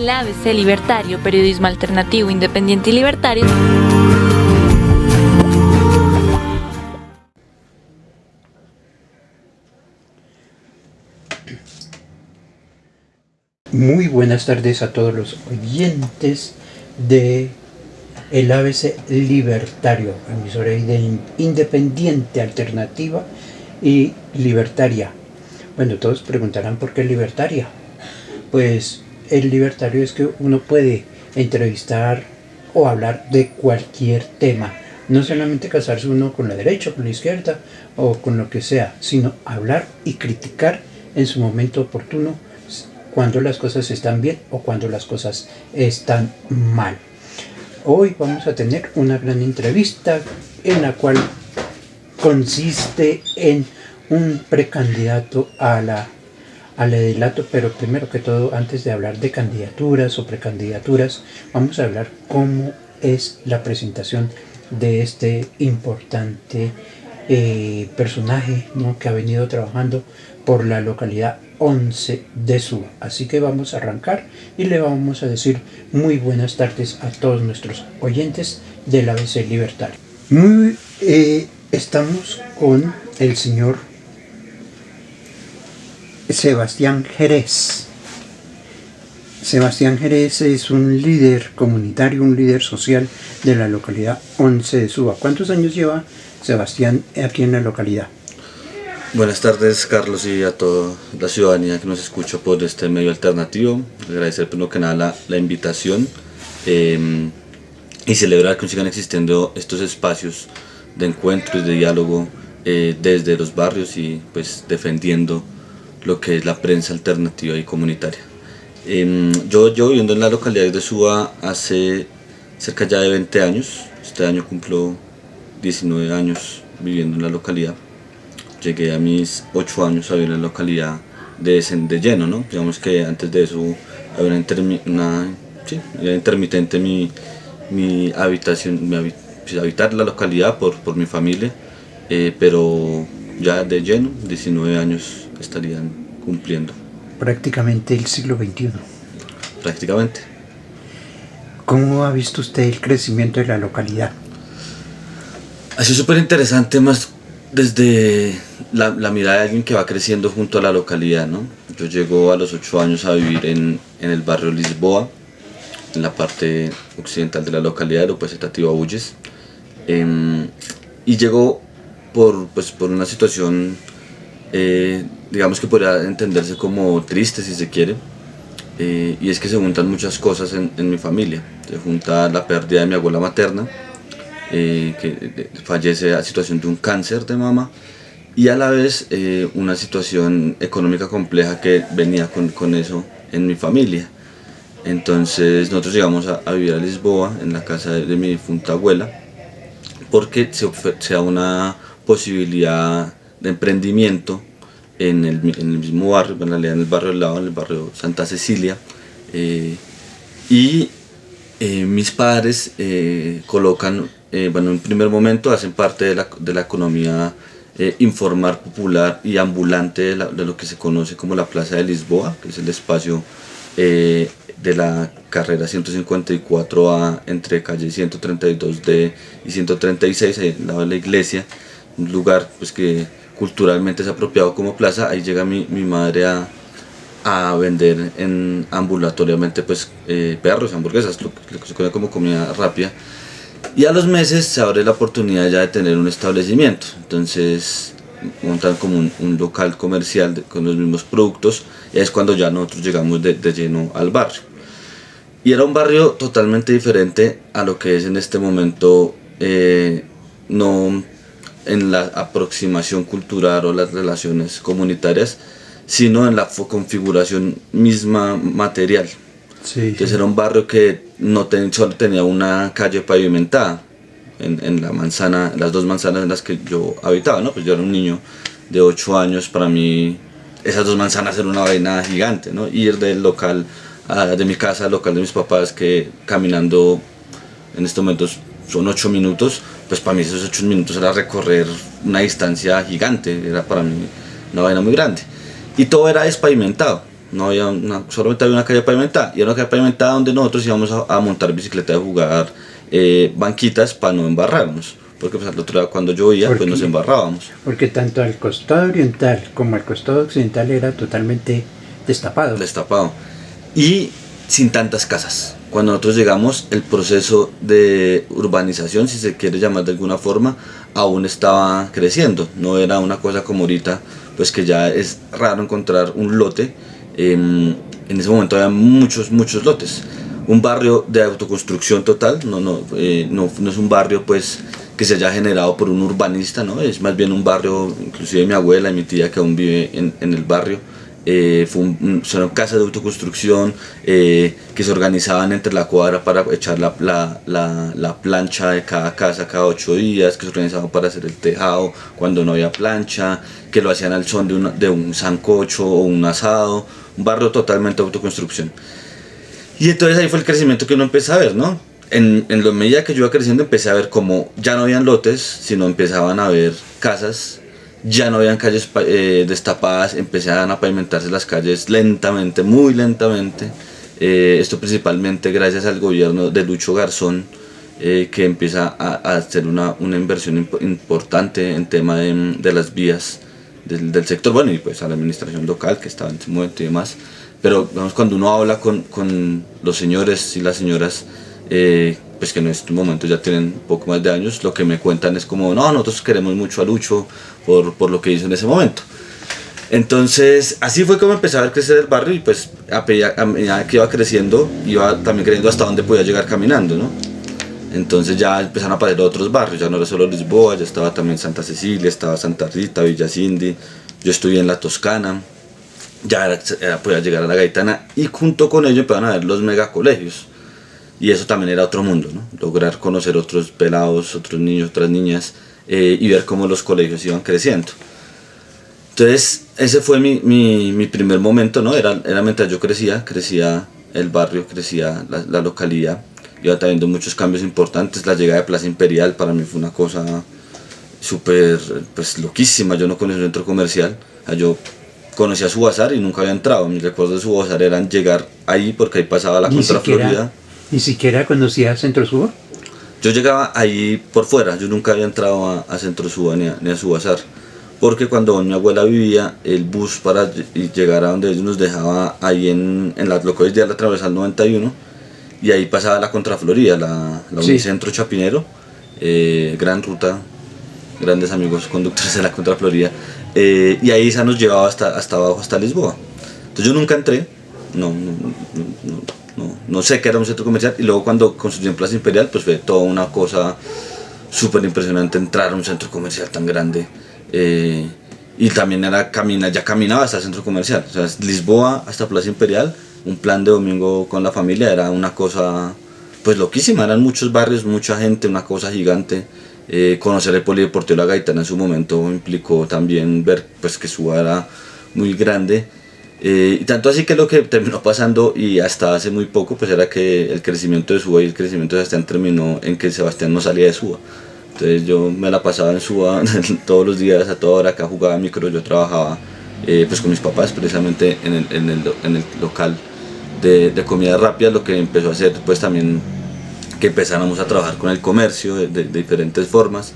el ABC Libertario, periodismo alternativo, independiente y libertario. Muy buenas tardes a todos los oyentes de el ABC Libertario, emisora independiente, alternativa y libertaria. Bueno, todos preguntarán por qué libertaria. Pues el libertario es que uno puede entrevistar o hablar de cualquier tema, no solamente casarse uno con la derecha, con la izquierda o con lo que sea, sino hablar y criticar en su momento oportuno cuando las cosas están bien o cuando las cosas están mal. Hoy vamos a tener una gran entrevista en la cual consiste en un precandidato al edelato, pero primero que todo, antes de hablar de candidaturas o precandidaturas, vamos a hablar cómo es la presentación de este importante personaje, ¿no?, que ha venido trabajando por la localidad 11 de Suba. Así que vamos a arrancar y le vamos a decir muy buenas tardes a todos nuestros oyentes del ABC Libertario. Estamos con el señor Sebastián Jerez. Sebastián Jerez es un líder comunitario, un líder social de la localidad 11 de Suba. ¿Cuántos años lleva Sebastián aquí en la localidad? Buenas tardes, Carlos, y a toda la ciudadanía que nos escucha por este medio alternativo. Agradecer primero que nada la invitación y celebrar que sigan existiendo estos espacios de encuentros, de diálogo desde los barrios y pues defendiendo lo que es la prensa alternativa y comunitaria. Yo viviendo en la localidad de Suba hace cerca ya de 20 años. Este año cumplo 19 años viviendo en la localidad. Llegué a mis 8 años a vivir en la localidad de lleno, ¿no? Digamos que antes de eso había era intermitente mi habitación, habitar la localidad por mi familia, pero ya de lleno, 19 años estarían cumpliendo. Prácticamente el siglo XXI. Prácticamente. ¿Cómo ha visto usted el crecimiento de la localidad? Ha sido súper interesante, más desde la mirada de alguien que va creciendo junto a la localidad, ¿no? Yo llego a los 8 años a vivir en el barrio Lisboa, en la parte occidental de la localidad, de Opaceta Tibabuyes, y llego por una situación, digamos que podría entenderse como triste, si se quiere, y es que se juntan muchas cosas en mi familia. Se junta la pérdida de mi abuela materna, que fallece a situación de un cáncer de mama, y a la vez una situación económica compleja que venía con eso en mi familia. Entonces nosotros llegamos a vivir a Lisboa, en la casa de mi difunta abuela, porque se da una posibilidad de emprendimiento en el mismo barrio, en realidad en el barrio al lado, en el barrio Santa Cecilia, y mis padres colocan, en un primer momento hacen parte de la economía informal, popular y ambulante de lo que se conoce como la Plaza de Lisboa, que es el espacio de la carrera 154A entre calle 132D y 136, ahí al lado de la iglesia, un lugar pues que culturalmente es apropiado como plaza. Ahí llega mi madre a vender ambulatoriamente pues perros, hamburguesas, lo que se conoce como comida rápida, y a los meses se abre la oportunidad ya de tener un establecimiento. Entonces montan como un local comercial con los mismos productos, y es cuando ya nosotros llegamos de lleno al barrio. Y era un barrio totalmente diferente a lo que es en este momento, no en la aproximación cultural o las relaciones comunitarias, sino en la configuración misma material. Sí. Entonces era un barrio que solo tenía una calle pavimentada en las 2 manzanas en las que yo habitaba, ¿no? Pues yo era un niño de 8 años, para mí esas 2 manzanas eran una vaina gigante, ¿no? Ir del local de mi casa al local de mis papás, que caminando en estos momentos son 8 minutos, pues para mí esos 8 minutos era recorrer una distancia gigante, era para mí una vaina muy grande. Y todo era despavimentado, no había solamente había una calle pavimentada, y era una calle pavimentada donde nosotros íbamos a montar bicicleta y a jugar banquitas para no embarrarnos, porque pues, al otro lado cuando llovía pues nos embarrábamos. Porque tanto al costado oriental como al costado occidental era totalmente destapado. Destapado. Y sin tantas casas. Cuando nosotros llegamos, el proceso de urbanización, si se quiere llamar de alguna forma, aún estaba creciendo. No era una cosa como ahorita, pues que ya es raro encontrar un lote. En ese momento había muchos lotes. Un barrio de autoconstrucción total, no es un barrio pues que se haya generado por un urbanista, ¿no? Es más bien un barrio, inclusive mi abuela y mi tía que aún vive en el barrio, son casas de autoconstrucción que se organizaban entre la cuadra para echar la plancha de cada casa cada 8 días, que se organizaban para hacer el tejado cuando no había plancha, que lo hacían al son de un sancocho o un asado, un barrio totalmente de autoconstrucción. Y entonces ahí fue el crecimiento que uno empezó a ver, ¿no? En la medida que yo iba creciendo empecé a ver como ya no habían lotes, sino empezaban a haber casas, ya no habían calles destapadas, empezaban a pavimentarse las calles lentamente, muy lentamente. Esto principalmente gracias al gobierno de Lucho Garzón, que empieza a hacer una inversión importante en tema de las vías del sector, bueno, y pues a la administración local que estaba en ese momento y demás. Pero digamos, cuando uno habla con los señores y las señoras, pues que en este momento ya tienen un poco más de años, lo que me cuentan es como, no, nosotros queremos mucho a Lucho por lo que hizo en ese momento. Entonces, así fue como empecé a ver crecer el barrio, y pues a medida que iba creciendo, iba también creciendo hasta dónde podía llegar caminando, ¿no? Entonces ya empezaron a aparecer otros barrios, ya no era solo Lisboa, ya estaba también Santa Cecilia, estaba Santa Rita, Villa Cindy, yo estudié en la Toscana, ya podía llegar a la Gaitana, y junto con ello empezaron a ver los megacolegios. Y eso también era otro mundo, ¿no? Lograr conocer otros pelados, otros niños, otras niñas, y ver cómo los colegios iban creciendo. Entonces, ese fue mi primer momento, ¿no? Era mientras yo crecía el barrio, crecía la localidad, iba teniendo muchos cambios importantes. La llegada de Plaza Imperial para mí fue una cosa súper, pues, loquísima. Yo no conocía un centro comercial, yo conocía Subazar y nunca había entrado. Mis recuerdos de Subazar eran llegar ahí porque ahí pasaba la Contra Florida. ¿Ni siquiera conocía Centro Suba? Yo llegaba ahí por fuera, yo nunca había entrado a Centro Suba ni a Subazar, porque cuando mi abuela vivía, el bus para llegar a donde ellos nos dejaba ahí en la localidad de la Transversal 91, y ahí pasaba la Contra Florida, la Unicentro Chapinero, gran ruta, grandes amigos conductores de la Contra Florida, y ahí esa nos llevaba hasta abajo, hasta Lisboa. Entonces yo nunca entré, no sé qué era un centro comercial, y luego cuando construyeron Plaza Imperial pues fue toda una cosa súper impresionante entrar a un centro comercial tan grande, y también ya caminaba hasta el centro comercial, o sea, Lisboa hasta Plaza Imperial, un plan de domingo con la familia, era una cosa pues loquísima, eran muchos barrios, mucha gente, una cosa gigante. Conocer el Polideportivo La Gaitana en su momento implicó también ver pues que Suba era muy grande. Y tanto así que lo que terminó pasando, y hasta hace muy poco, pues era que el crecimiento de Suba y el crecimiento de Sebastián terminó en que Sebastián no salía de Suba. Entonces yo me la pasaba en Suba todos los días, a toda hora. Acá jugaba micro, yo trabajaba pues con mis papás precisamente en el local de comida rápida, lo que empezó a hacer pues también que empezáramos a trabajar con el comercio de diferentes formas.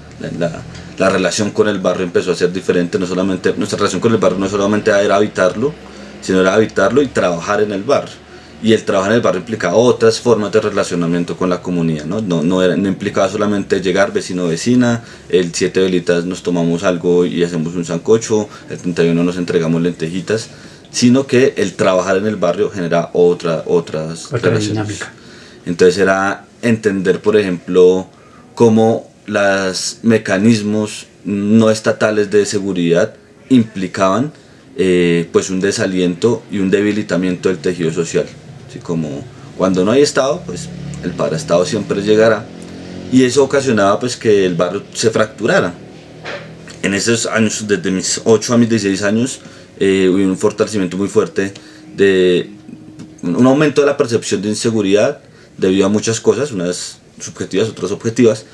La relación con el barrio empezó a ser diferente, nuestra relación con el barrio no solamente era habitarlo, sino era habitarlo y trabajar en el barrio. Y el trabajar en el barrio implicaba otras formas de relacionamiento con la comunidad, no implicaba solamente llegar vecino-vecina, el 7 velitas nos tomamos algo y hacemos un sancocho, el 31 nos entregamos lentejitas, sino que el trabajar en el barrio genera otras relaciones. Dinámica. Entonces era entender, por ejemplo, cómo los mecanismos no estatales de seguridad implicaban pues un desaliento y un debilitamiento del tejido social. Así como cuando no hay Estado, pues el paraestado siempre llegará, y eso ocasionaba pues que el barrio se fracturara. En esos años, desde mis 8 a mis 16 años, hubo un fortalecimiento muy fuerte de un aumento de la percepción de inseguridad debido a muchas cosas, unas subjetivas, otras objetivas,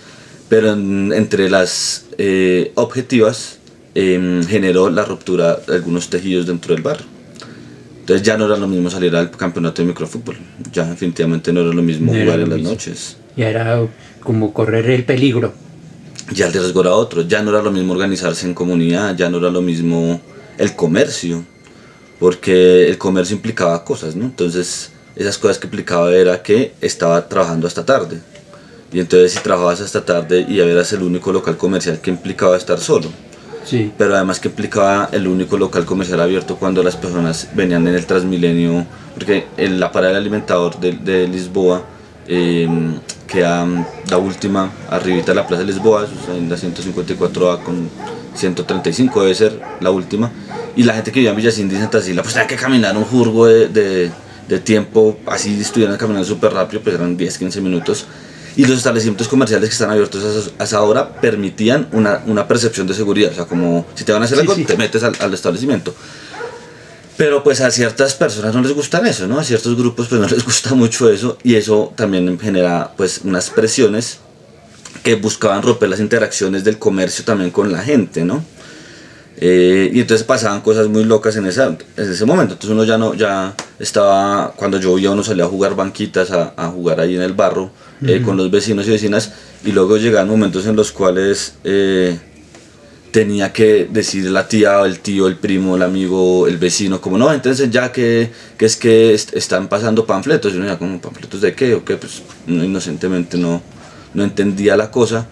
pero entre las objetivas generó la ruptura de algunos tejidos dentro del barrio. Entonces ya no era lo mismo salir al campeonato de microfútbol, ya definitivamente no era lo mismo No era jugar lo en las mismo. noches. Ya era como correr el peligro. Ya el riesgo era otro, ya no era lo mismo organizarse en comunidad, ya no era lo mismo el comercio, porque el comercio implicaba cosas, ¿no? Entonces esas cosas que implicaba era que estaba trabajando hasta tarde, y entonces si trabajabas hasta tarde y eras el único local comercial, que implicaba estar solo, Sí. pero además que implicaba el único local comercial abierto cuando las personas venían en el Transmilenio, porque en la parada del alimentador de Lisboa, queda la última, arribita de la Plaza de Lisboa, en la 154A con 135 debe ser la última, y la gente que vivía en Villacindy y Santa Sila pues tenía que caminar un jurgo de tiempo, así estuvieran caminando súper rápido, pues eran 10-15 minutos, y los establecimientos comerciales que están abiertos a esa hora permitían una percepción de seguridad, o sea, como si te van a hacer algo, Sí. te metes al establecimiento. Pero pues a ciertas personas no les gustan eso, ¿no? A ciertos grupos pues no les gusta mucho eso, y eso también genera pues unas presiones que buscaban romper las interacciones del comercio también con la gente, ¿no? Y entonces pasaban cosas muy locas en ese momento. Entonces uno ya estaba, cuando llovía uno salía a jugar banquitas, a jugar ahí en el barro, con los vecinos y vecinas, y luego llegaban momentos en los cuales tenía que decir la tía, el tío, el primo, el amigo, el vecino, como no, entonces ya que están pasando panfletos, y uno ya como, ¿panfletos de qué? O qué, pues uno inocentemente no entendía la cosa,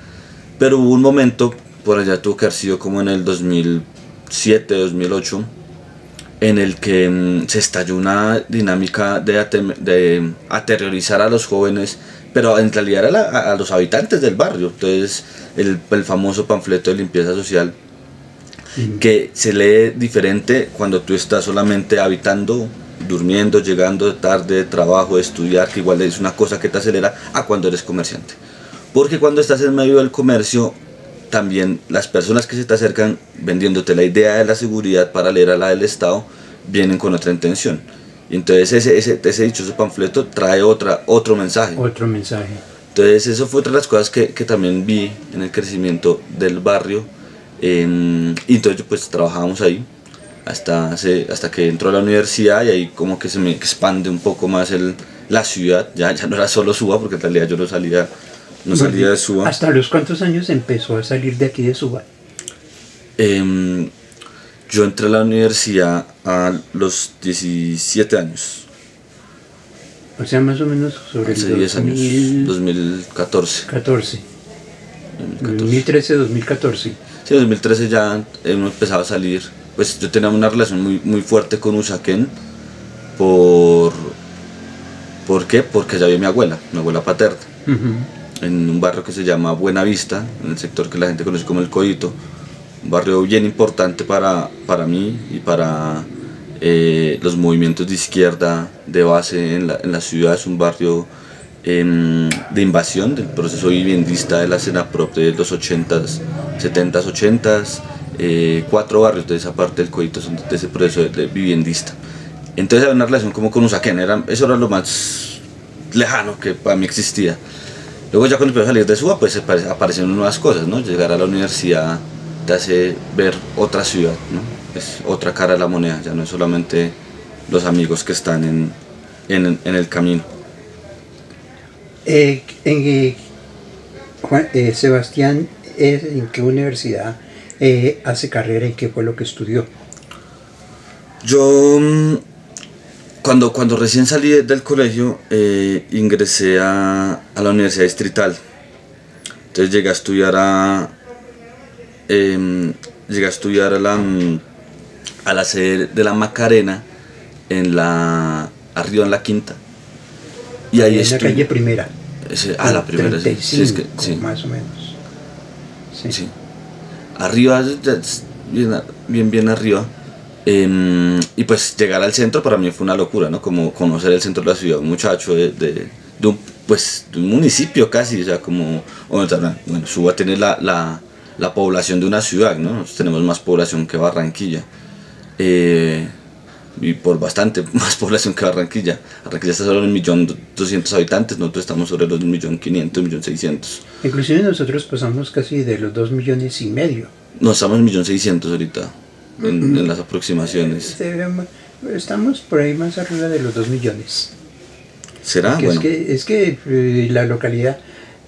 pero hubo un momento, por allá tuvo que haber sido como en el 2007, 2008, en el que se estalló una dinámica de aterrorizar a los jóvenes, pero en realidad era a los habitantes del barrio. Entonces el famoso panfleto de limpieza social, que se lee diferente cuando tú estás solamente habitando, durmiendo, llegando tarde de trabajo, de estudiar, que igual es una cosa que te acelera, a cuando eres comerciante. Porque cuando estás en medio del comercio, también las personas que se te acercan vendiéndote la idea de la seguridad paralela a la del Estado, vienen con otra intención. Y entonces ese dichoso panfleto trae otro mensaje. Otro mensaje. Entonces eso fue otra de las cosas que también vi en el crecimiento del barrio. Y entonces pues trabajábamos ahí hasta que entró a la universidad, y ahí como que se me expande un poco más la ciudad. Ya no era solo Suba, porque en realidad yo no salía de Suba. ¿Hasta los cuántos años empezó a salir de aquí de Suba? Yo entré a la universidad a los 17 años. O sea, más o menos sobre Hace el 10 años, 2014. 2013, 2014. Sí, en 2013 ya uno empezaba a salir. Pues yo tenía una relación muy fuerte con Usaquén. ¿Por qué? Porque allá vive mi abuela paterna. En un barrio que se llama Buenavista, en el sector que la gente conoce como El Codito. Un barrio bien importante para mí y para los movimientos de izquierda de base en la ciudad. Es un barrio de invasión del proceso viviendista de la Senaprop de los 80s, 70s, 80s. 4 barrios de esa parte del Codito son de ese proceso de viviendista. Entonces había una relación como con Usaquén, eso era lo más lejano que para mí existía. Luego ya cuando empecé a salir de Suba, pues aparecieron nuevas cosas, ¿no? Llegar a la universidad te hace ver otra ciudad, ¿no? Es otra cara de la moneda, ya no es solamente los amigos que están en el camino. Sebastián, ¿en qué universidad hace carrera y qué fue lo que estudió? Yo, cuando recién salí del colegio, ingresé a la Universidad Distrital. Entonces llegué a estudiar a la sede de la Macarena, arriba en la Quinta. Y ahí en la calle Primera. La primera, 35, sí, es que, sí. Más o menos. Sí. Arriba, bien arriba. Y pues llegar al centro para mí fue una locura, ¿no? Como conocer el centro de la ciudad, un muchacho de un municipio casi, o sea, bueno, Suba tiene la población de una ciudad, ¿no? Nosotros tenemos más población que Barranquilla. Y por bastante más población que Barranquilla. Barranquilla está sobre 1.200.000 habitantes, nosotros estamos sobre los 1.500.000, 1.600.000. Inclusive nosotros pasamos casi de los 2,5 millones. No, estamos en 1.600.000 ahorita, en las aproximaciones. Estamos por ahí más arriba de los 2 millones. ¿Será? Que Bueno, es que la localidad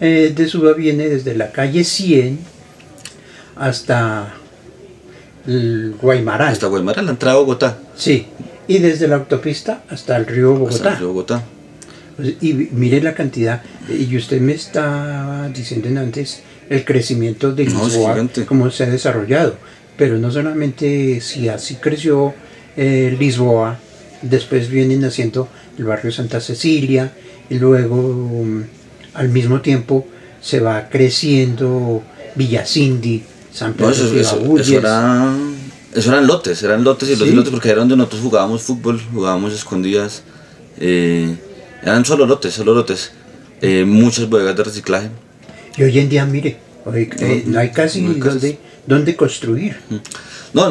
de Suba viene desde la calle 100 hasta el Guaymaral. hasta Guaymara, la entrada a Bogotá. Sí, y desde la autopista hasta el río Hasta Bogotá. el río Bogotá. Pues, y mire la cantidad, y usted me está diciendo antes el crecimiento de No, es Lisboa, gigante. cómo se ha desarrollado, pero no solamente si así creció Lisboa, después vienen naciendo el barrio Santa Cecilia, y luego al mismo tiempo se va creciendo Villa Cindy, San No, Pedro de Bagulles. eso eran lotes y los Sí. lotes porque era donde nosotros jugábamos fútbol, jugábamos escondidas. Eran solo lotes. Muchas bodegas de reciclaje. Y hoy en día, mire, no hay casi no hay casas. donde construir. No,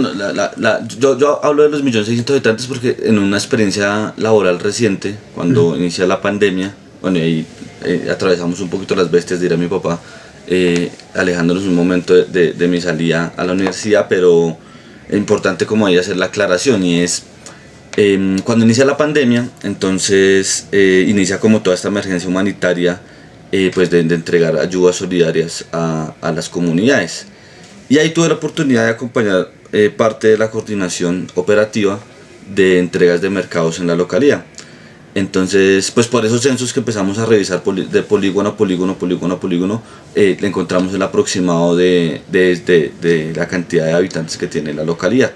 yo hablo de los 1.600.000 habitantes porque en una experiencia laboral reciente, cuando inicia la pandemia, bueno, y ahí atravesamos un poquito las bestias, dirá mi papá, alejándonos un momento de mi salida a la universidad, pero es importante como ahí hacer la aclaración y es, cuando inicia la pandemia, entonces inicia como toda esta emergencia humanitaria, pues de entregar ayudas solidarias a las comunidades. Y ahí tuve la oportunidad de acompañar parte de la coordinación operativa de entregas de mercados en la localidad. Entonces, pues por esos censos que empezamos a revisar de polígono a polígono, le encontramos el aproximado de la cantidad de habitantes que tiene la localidad.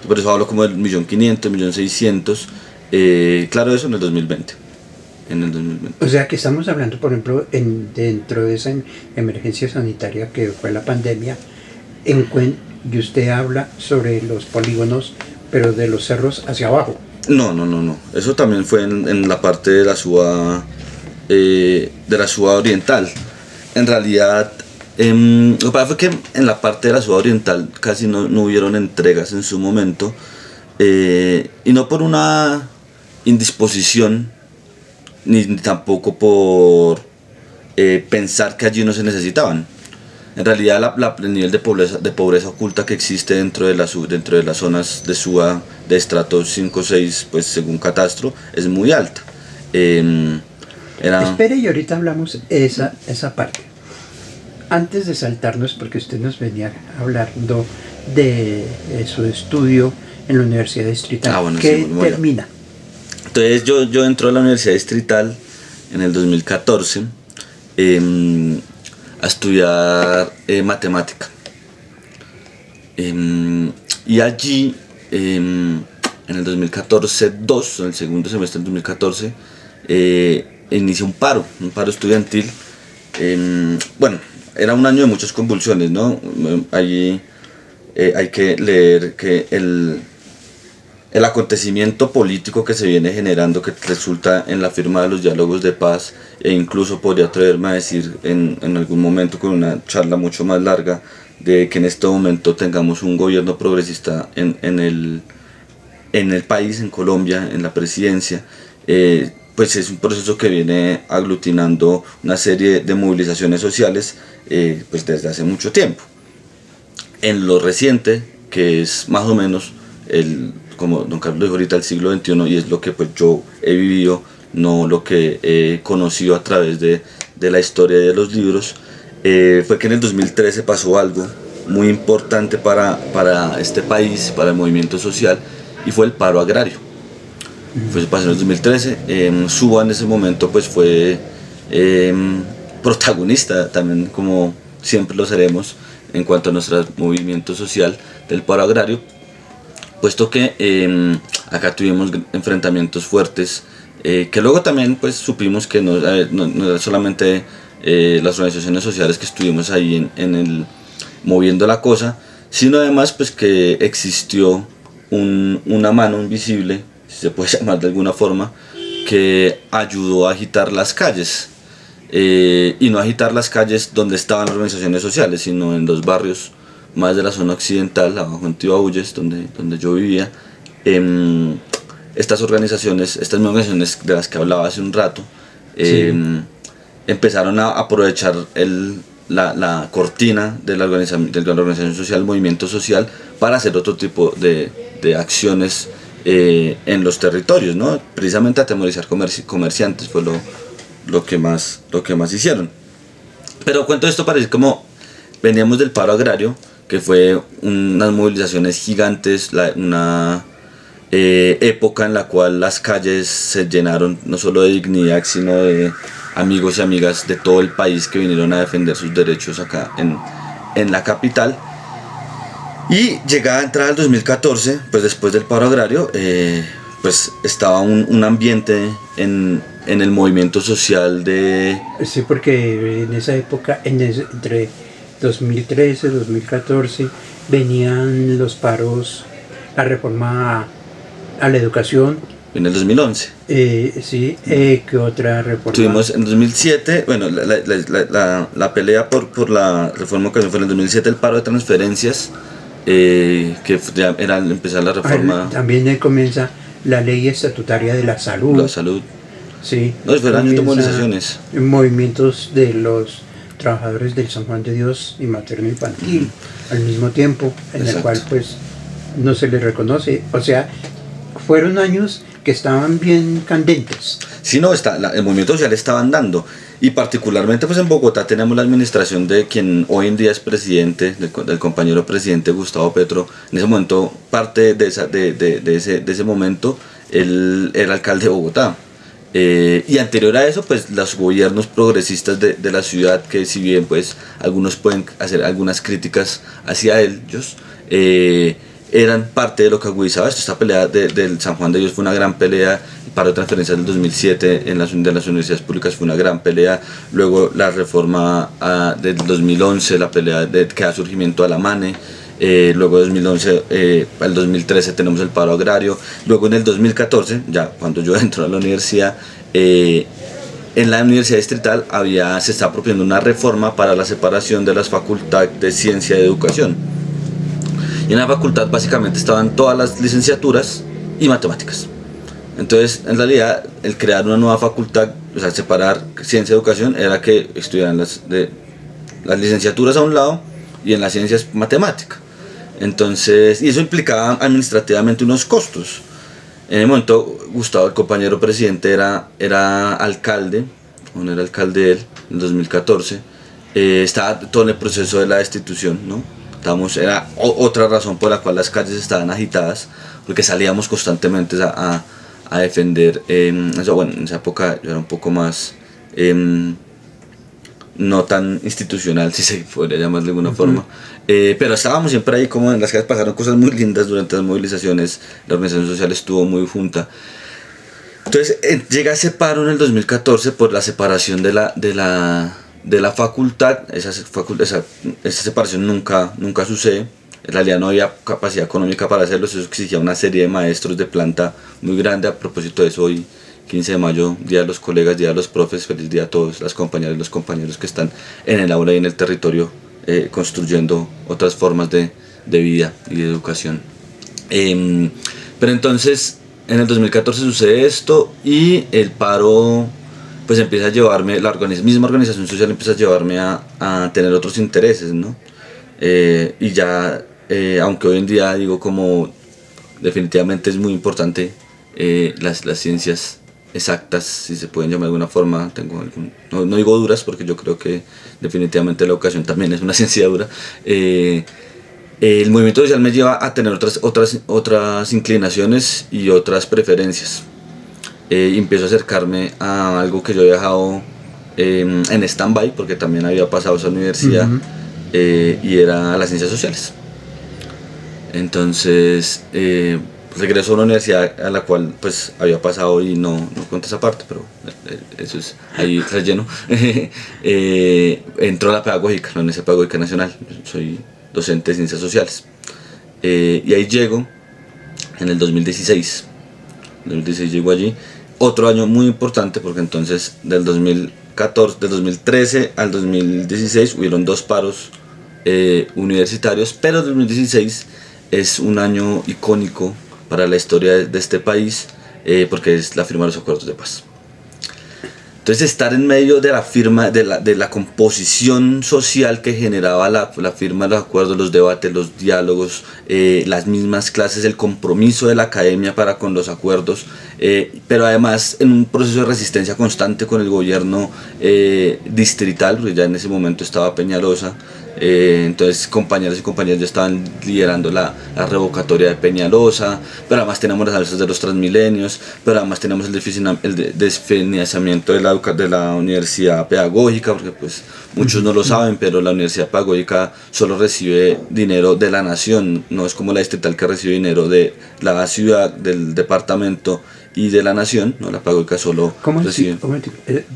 Por eso hablo como del 1.500.000, 1.600.000, claro, eso en el 2020. O sea que estamos hablando, por ejemplo, dentro de esa emergencia sanitaria que fue la pandemia, y usted habla sobre los polígonos, pero de los cerros hacia abajo. No. Eso también fue en la parte de la suba oriental. En realidad, lo que pasa fue que en la parte de la suba oriental casi no hubieron entregas en su momento, y no por una indisposición, ni tampoco por pensar que allí no se necesitaban. En realidad el nivel de pobreza oculta que existe dentro de las zonas de suba de estrato 5 o 6, pues según catastro, es muy alta. Espere, y ahorita hablamos esa parte. Antes de saltarnos, porque usted nos venía hablando de su estudio en la Universidad Distrital, Bueno, ¿qué sí, bueno. termina? Entonces yo entro a la Universidad Distrital en el 2014 a estudiar matemática. Y allí, en el 2014-2, en el segundo semestre del 2014, inicia un paro estudiantil. Bueno, era un año de muchas convulsiones, ¿no? Allí hay que leer que el acontecimiento político que se viene generando, que resulta en la firma de los diálogos de paz, e incluso podría atreverme a decir en algún momento con una charla mucho más larga, de que en este momento tengamos un gobierno progresista en el país, en Colombia, en la presidencia, pues es un proceso que viene aglutinando una serie de movilizaciones sociales pues desde hace mucho tiempo. En lo reciente, que es más o menos como don Carlos dijo ahorita, el siglo XXI, y es lo que pues yo he vivido, no lo que he conocido a través de la historia de los libros, fue que en el 2013 pasó algo muy importante para este país, para el movimiento social, y fue el paro agrario. Pues pasó en el 2013, Suba en ese momento pues fue protagonista también, como siempre lo seremos, en cuanto a nuestro movimiento social del paro agrario, puesto que acá tuvimos enfrentamientos fuertes, que luego también pues supimos que no era solamente las organizaciones sociales que estuvimos ahí moviendo la cosa, sino además pues que existió una mano invisible, si se puede llamar de alguna forma, que ayudó a agitar las calles, y no agitar las calles donde estaban las organizaciones sociales, sino en los barrios más de la zona occidental, abajo en Tibabuyes, donde yo vivía. Estas organizaciones de las que hablaba hace un rato, sí, empezaron a aprovechar la cortina de la organización social, el movimiento social, para hacer otro tipo de acciones en los territorios, ¿no? Precisamente atemorizar comerciantes fue lo que más hicieron. Pero cuento esto para decir como veníamos del paro agrario, que fue unas movilizaciones gigantes, una época en la cual las calles se llenaron no solo de dignidad, sino de amigos y amigas de todo el país que vinieron a defender sus derechos acá en la capital. Y llegada a entrar al 2014, pues después del paro agrario, pues estaba un ambiente en el movimiento social de... Sí, porque en esa época, entre 2013 y 2014, venían los paros, la reforma a la educación. En el 2011. Sí, ¿qué otra reforma? Tuvimos en 2007, bueno, la pelea por la reforma que fue en el 2007, el paro de transferencias, que ya era al empezar la reforma. También comienza la ley estatutaria de la salud. La salud. Sí. No, fue años de movilizaciones. Movimientos de los trabajadores del San Juan de Dios y materno infantil al mismo tiempo, en Exacto. El cual pues no se les reconoce. O sea, fueron años que estaban bien candentes. Sí, no, el movimiento social estaba andando. Y particularmente pues en Bogotá tenemos la administración de quien hoy en día es presidente, del compañero presidente Gustavo Petro. En ese momento, parte de ese momento, él era alcalde de Bogotá. Y anterior a eso, pues los gobiernos progresistas de la ciudad, que si bien pues algunos pueden hacer algunas críticas hacia ellos, eran parte de lo que agudizaba esto. Esta pelea del San Juan de Dios fue una gran pelea. El paro de transferencias del 2007 de las universidades públicas fue una gran pelea. Luego la reforma del 2011, la pelea que da surgimiento a la MANE. Luego de 2011 al 2013 tenemos el paro agrario. Luego en el 2014, ya cuando yo entro a la universidad, en la universidad distrital se estaba proponiendo una reforma para la separación de las facultades de ciencia y educación. Y en la facultad básicamente estaban todas las licenciaturas y matemáticas. Entonces, en realidad, el crear una nueva facultad, o sea, separar ciencia y educación, era que estudiaran las licenciaturas a un lado y en las ciencias matemática. Entonces, y eso implicaba administrativamente unos costos. En el momento, Gustavo, el compañero presidente, era alcalde, o era alcalde él, en 2014, estaba todo en el proceso de la destitución, ¿no? Era otra razón por la cual las calles estaban agitadas, porque salíamos constantemente a defender eso. Bueno, en esa época yo era un poco más no tan institucional, si se podría llamar de alguna forma, pero estábamos siempre ahí, como en las calles pasaron cosas muy lindas durante las movilizaciones. La organización social estuvo muy junta. Entonces llega ese paro en el 2014 por la separación de la facultad. Esa separación nunca sucede. En realidad no había capacidad económica para hacerlo. Eso exigía una serie de maestros de planta muy grande. A propósito de eso, hoy 15 de mayo, Día de los Colegas, Día de los Profes, feliz día a todas las compañeras y los compañeros que están en el aula y en el territorio construyendo otras formas de vida y de educación. Pero entonces en el 2014 sucede esto y el paro pues empieza a llevarme, la misma organización social empieza a llevarme a tener otros intereses, ¿no? Y ya, aunque hoy en día digo como definitivamente es muy importante las ciencias exactas, si se pueden llamar de alguna forma, no digo duras porque yo creo que definitivamente la educación también es una ciencia dura. El movimiento social me lleva a tener otras inclinaciones y otras preferencias. Empiezo a acercarme a algo que yo he dejado en stand-by porque también había pasado esa universidad, y era las ciencias sociales. Entonces regreso a una universidad a la cual pues había pasado y no cuento esa parte, pero eso es ahí relleno. Entró a la pedagógica, la Universidad Pedagógica Nacional. Soy docente de ciencias sociales, y ahí llego en el 2016. En 2016 llego allí, otro año muy importante porque entonces del 2013 al 2016 hubieron 2 paros universitarios, pero el 2016 es un año icónico para la historia de este país, porque es la firma de los acuerdos de paz. Entonces estar en medio de la firma, de la composición social que generaba la firma de los acuerdos, los debates, los diálogos, las mismas clases, el compromiso de la academia para con los acuerdos, pero además en un proceso de resistencia constante con el gobierno distrital, porque ya en ese momento estaba Peñalosa. Entonces compañeros y compañeras ya estaban liderando la revocatoria de Peñalosa, pero además tenemos las alzas de los Transmilenios, pero además tenemos el desfinanciamiento de la universidad pedagógica, porque pues muchos no lo saben, pero la universidad pedagógica solo recibe dinero de la nación, no es como la distrital que recibe dinero de la ciudad, del departamento y de la nación, no, la pedagógica solo recibe.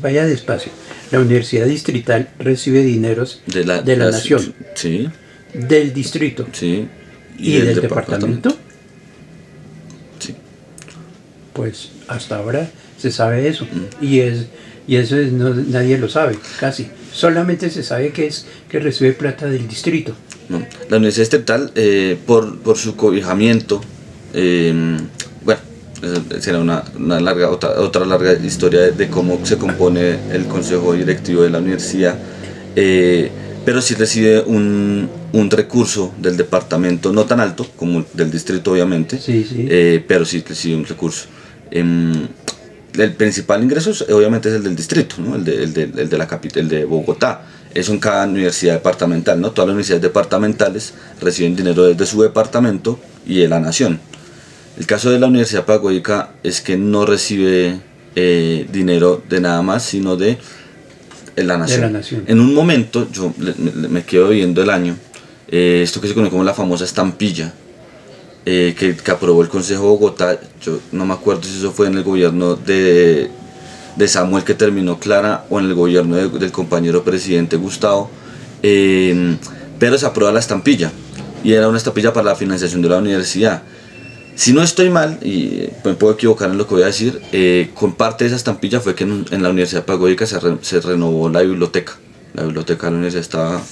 Vaya despacio. La universidad distrital recibe dineros de la nación, sí, del distrito, sí, y del departamento. Sí. Pues hasta ahora se sabe eso, y eso nadie lo sabe, casi. Solamente se sabe que recibe plata del distrito. No. La universidad distrital, por su cobijamiento, bueno, será otra larga historia de cómo se compone el consejo directivo de la universidad, pero sí recibe un recurso del departamento, no tan alto como del distrito obviamente, sí. pero sí recibe un recurso. El principal ingreso obviamente es el del distrito, ¿no? el de la capital, el de Bogotá. Eso en cada universidad departamental, ¿no? Todas las universidades departamentales reciben dinero desde su departamento y de la nación. El caso de la Universidad Pedagógica es que no recibe dinero de nada más, sino de la nación. En un momento, yo me quedo viendo el año, esto que se conoce como la famosa estampilla, que aprobó el Consejo de Bogotá. Yo no me acuerdo si eso fue en el gobierno de Samuel, que terminó Clara, o en el gobierno del compañero presidente Gustavo, pero se aprueba la estampilla, y era una estampilla para la financiación de la universidad. Si no estoy mal, y me puedo equivocar en lo que voy a decir, con parte de esa estampilla fue que en la Universidad Pedagógica se renovó la biblioteca. La biblioteca de la universidad estaba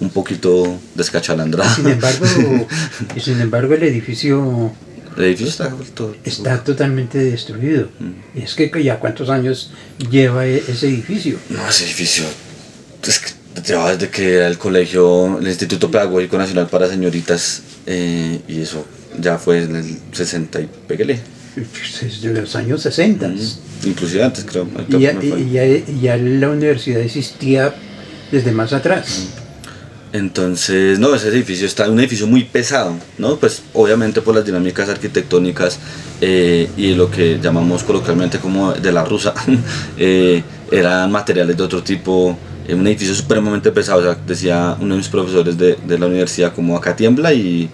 un poquito descachalandrada. Sin embargo, el edificio está totalmente destruido. Y es que ya ¿cuántos años lleva ese edificio? No, ese edificio es que lleva desde que era el Instituto Pedagógico Nacional para Señoritas, y eso ya fue en el 60 y pégale. Desde los años 60. Inclusive antes, creo. Y ya la universidad existía desde más atrás. Entonces, no, ese edificio está un edificio muy pesado, ¿no? Pues obviamente por las dinámicas arquitectónicas y lo que llamamos coloquialmente como de la rusa, eran materiales de otro tipo, un edificio supremamente pesado. O sea, decía uno de mis profesores de la universidad, como acá tiembla y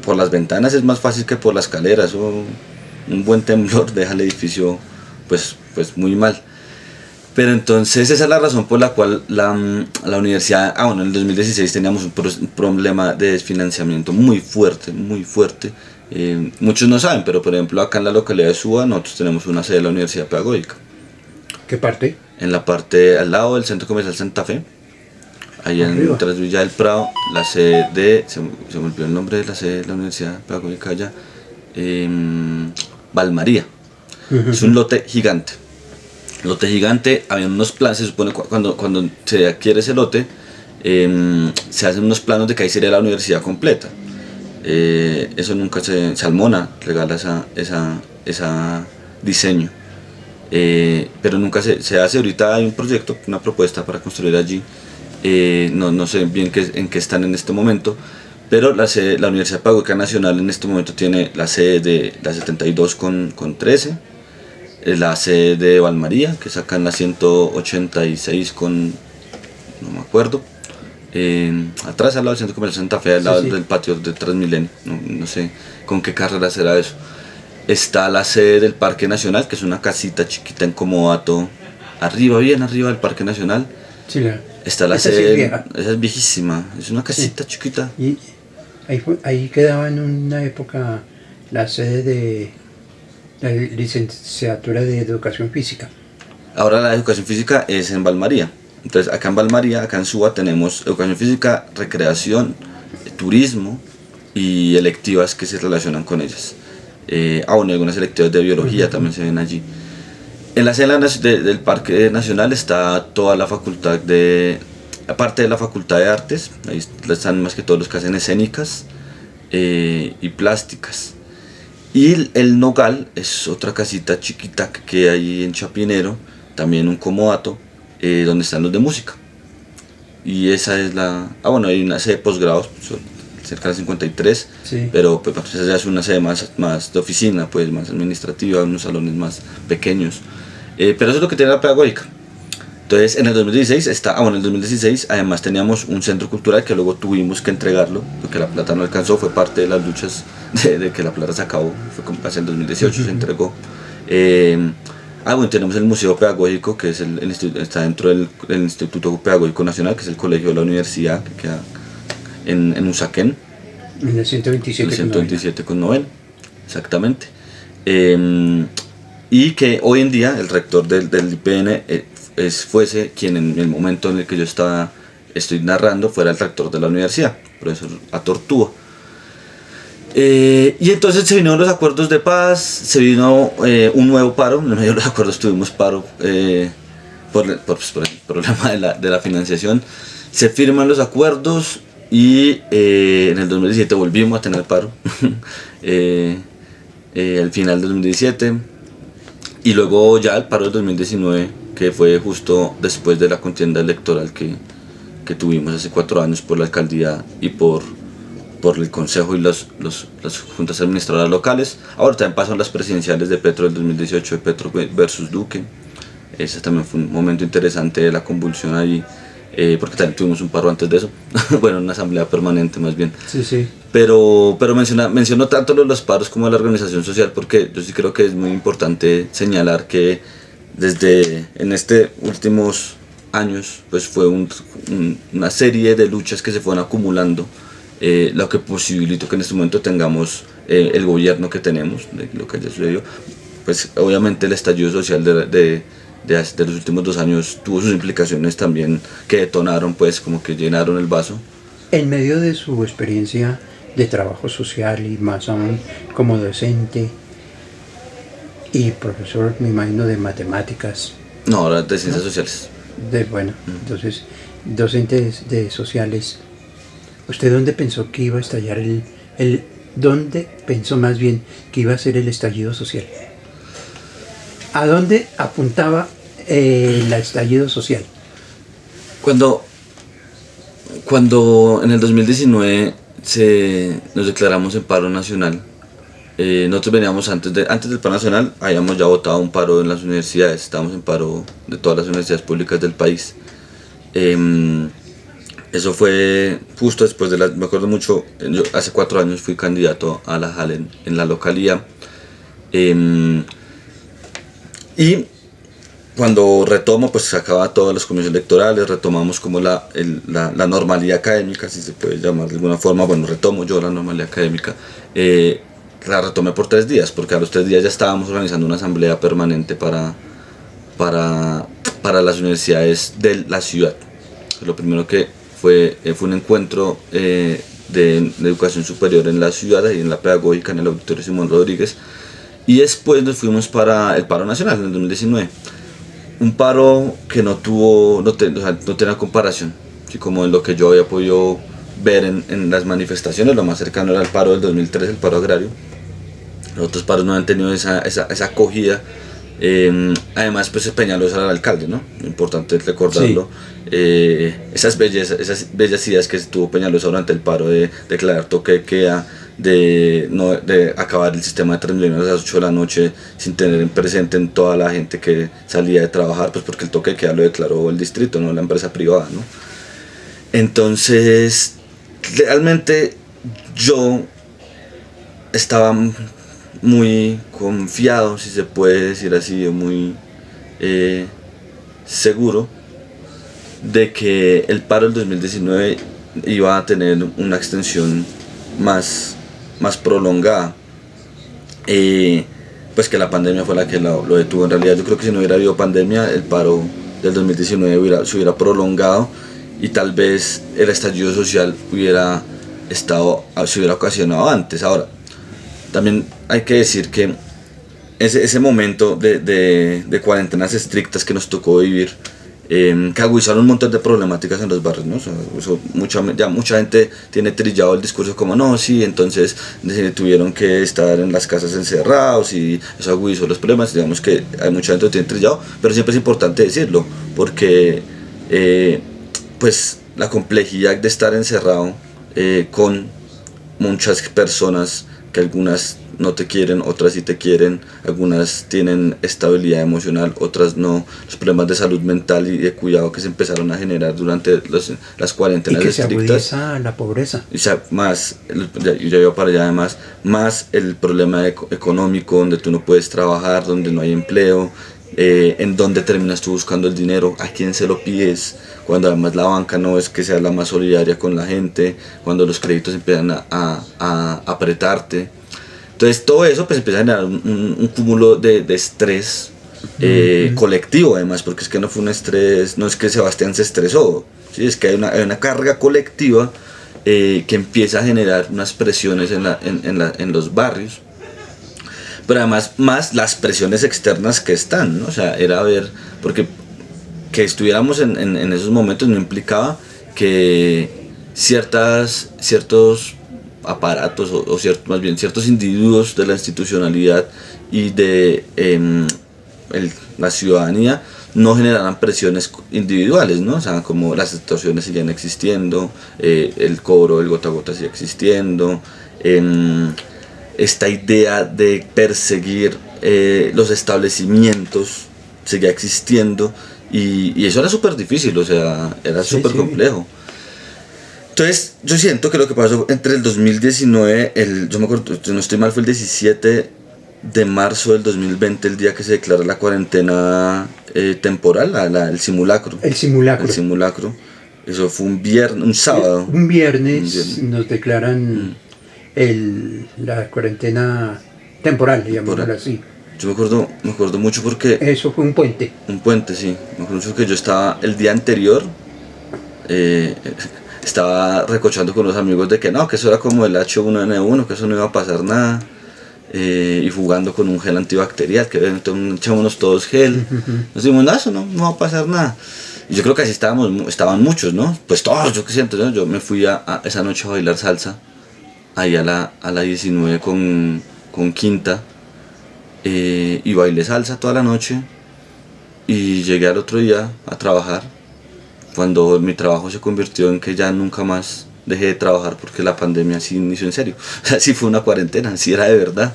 por las ventanas es más fácil que por la escalera. Eso, un buen temblor deja el edificio pues muy mal. Pero entonces esa es la razón por la cual la universidad, en el 2016 teníamos un problema de desfinanciamiento muy fuerte. Muchos no saben, pero por ejemplo acá en la localidad de Suba nosotros tenemos una sede de la Universidad Pedagógica. ¿Qué parte? En la parte al lado del Centro Comercial Santa Fe, ahí en tras Villa del Prado, la sede de, se me olvidó el nombre de la sede de la Universidad Pedagógica allá, Valmaría. Es un lote gigante. Había unos planes, se supone cuando se adquiere ese lote, se hacen unos planos de que ahí sería la universidad completa. Eso nunca Salmona regala esa diseño, pero nunca se hace. Ahorita hay un proyecto, una propuesta para construir allí, no sé bien en qué están en este momento, pero la Universidad Pedagógica Nacional en este momento tiene la sede de la 72 con 13, la sede de Valmaría, que sacan la 186 con, no me acuerdo, atrás al lado del Centro Comercial Santa Fe, al lado del patio de Transmilenio, no sé con qué carrera será eso. Está la sede del Parque Nacional, que es una casita chiquita en Comodato, bien arriba del Parque Nacional. Sí, está la sede, esa es viejísima, es una casita chiquita. Y ahí quedaba en una época la sede de la licenciatura de Educación Física. Ahora la Educación Física es en Valmaría. Entonces acá en Valmaría, acá en Suba, tenemos Educación Física, Recreación, Turismo y electivas que se relacionan con ellas. Algunas electivas de Biología también se ven allí. En la sede del Parque Nacional está toda la facultad aparte de la Facultad de Artes, ahí están más que todos los que hacen escénicas y plásticas. Y el Nogal es otra casita chiquita que hay en Chapinero, también un comodato, donde están los de música. Y esa es bueno, hay una sede de posgrados, cerca de 53, Sí. pero pues, esa ya es una sede más de oficina, pues más administrativa, unos salones más pequeños. Pero eso es lo que tiene la pedagógica. Entonces en el 2016 en el 2016 además teníamos un centro cultural que luego tuvimos que entregarlo, porque la plata no alcanzó, fue parte de las luchas de que la plata se acabó, fue como hacia el 2018 se entregó. Bueno, tenemos el Museo Pedagógico, que es está dentro del Instituto Pedagógico Nacional, que es el colegio de la universidad, que queda en Usaquén. En el 127 con novena, exactamente. Y que hoy en día el rector del IPN fuese quien en el momento en el que yo estoy narrando fuera el rector de la universidad, profesor Atortúa. Y entonces se vinieron los acuerdos de paz, se vino un nuevo paro. En medio de los acuerdos tuvimos paro por el problema de la financiación. Se firman los acuerdos y en el 2017 volvimos a tener paro al final del 2017, y luego ya el paro del 2019, que fue justo después de la contienda electoral que tuvimos hace 4 años por la alcaldía y por el consejo y las juntas administradoras locales. Ahora también pasan las presidenciales de Petro del 2018, de Petro versus Duque. Ese también fue un momento interesante de la convulsión ahí, porque también tuvimos un paro antes de eso. Bueno, una asamblea permanente más bien. Sí, sí. Pero menciono tanto los paros como la organización social, porque yo sí creo que es muy importante señalar que en estos últimos años pues fue una serie de luchas que se fueron acumulando, lo que posibilitó que en este momento tengamos el gobierno que tenemos, de lo que ya sucedió. Pues obviamente el estallido social de los últimos 2 años tuvo sus implicaciones también, que detonaron, pues como que llenaron el vaso. En medio de su experiencia de trabajo social y más aún como docente y profesor, me imagino, de matemáticas. No, ahora de ciencias sociales. Entonces, docentes de sociales, ¿usted dónde pensó que iba a estallar dónde pensó más bien que iba a ser el estallido social? ¿A dónde apuntaba el estallido social? Cuando en el 2019 nos declaramos en paro nacional, nosotros veníamos antes del paro nacional, habíamos ya votado un paro en las universidades, estábamos en paro de todas las universidades públicas del país. Eso fue justo después me acuerdo mucho, yo hace 4 años fui candidato a la JAL en la localía, y cuando retomo, pues se acaba todas las comisiones electorales, retomamos como la normalidad académica, si se puede llamar de alguna forma. Bueno, retomo yo la normalidad académica, la retomé por 3 días, porque a los 3 días ya estábamos organizando una asamblea permanente para las universidades de la ciudad. Lo primero que fue un encuentro de educación superior en la ciudad, y en la pedagógica, en el Auditorio Simón Rodríguez, y después nos fuimos para el paro nacional en el 2019. Un paro que no tenía comparación, así como en lo que yo había podido ver en las manifestaciones. Lo más cercano era el paro del 2003, el paro agrario. Los otros paros no han tenido esa acogida. Además, pues Peñalosa era el alcalde, ¿no? Importante es recordarlo. Sí. Esas bellas ideas que tuvo Peñalosa durante el paro de declarar toque de queda, de acabar el sistema de Transmilenio a las 8 de la noche sin tener presente en toda la gente que salía de trabajar, pues porque el toque de queda lo declaró el distrito, no la empresa privada, ¿no? Entonces, realmente yo estaba muy confiado, si se puede decir así, muy seguro de que el paro del 2019 iba a tener una extensión más prolongada, pues que la pandemia fue la que lo detuvo. En realidad yo creo que si no hubiera habido pandemia, el paro del 2019 se hubiera prolongado, y tal vez el estallido social se hubiera ocasionado antes. Ahora, también hay que decir que ese momento de cuarentenas estrictas que nos tocó vivir, que agudizaron un montón de problemáticas en los barrios, ¿no? O sea, ya mucha gente tiene trillado el discurso como, no, sí, entonces tuvieron que estar en las casas encerrados y eso agudizó los problemas. Digamos que hay mucha gente que tiene trillado, pero siempre es importante decirlo, porque pues la complejidad de estar encerrado con muchas personas, que algunas no te quieren, otras sí te quieren, algunas tienen estabilidad emocional, otras no, los problemas de salud mental y de cuidado que se empezaron a generar durante las cuarentenas y que estrictas. Se agudiza la pobreza. O sea, más, ya iba para allá además, más el problema económico, donde tú no puedes trabajar, donde no hay empleo, en donde terminas tú buscando el dinero, a quién se lo pides, cuando además la banca no es que sea la más solidaria con la gente, cuando los créditos empiezan a apretarte. Entonces todo eso pues empieza a generar un cúmulo de estrés colectivo además, porque es que no fue un estrés, no es que Sebastián se estresó, ¿sí? Es que hay una carga colectiva que empieza a generar unas presiones en los barrios, pero además más las presiones externas que están, ¿no? O sea, era ver, porque que estuviéramos en esos momentos no implicaba que ciertos aparatos más bien ciertos individuos de la institucionalidad y de la ciudadanía no generaran presiones individuales, ¿no? O sea, como las situaciones siguen existiendo, el cobro del gota a gota sigue existiendo, esta idea de perseguir los establecimientos seguía existiendo, y eso era súper difícil, o sea, era súper complejo. Entonces, yo siento que lo que pasó entre el 2019, yo me acuerdo, si no estoy mal, fue el 17 de marzo del 2020, el día que se declara la cuarentena temporal, el simulacro. El simulacro. El simulacro. Eso fue un sábado. Un viernes nos declaran la cuarentena temporal, llamémoslo así. Yo me acuerdo mucho porque... Eso fue un puente. Un puente, sí. Me acuerdo mucho que yo estaba el día anterior... estaba recochando con los amigos de que no, que eso era como el H1N1, que eso no iba a pasar nada, y jugando con un gel antibacterial, que echámonos todos gel, nos dijimos, no, eso no va a pasar nada. Y yo creo que así estaban muchos, ¿no? Pues todos, yo qué siento, ¿no? Yo me fui esa noche a bailar salsa, ahí a la 19 con Quinta, y bailé salsa toda la noche, y llegué al otro día a trabajar, cuando mi trabajo se convirtió en que ya nunca más dejé de trabajar porque la pandemia sí inició en serio. O sea, sí fue una cuarentena, sí era de verdad.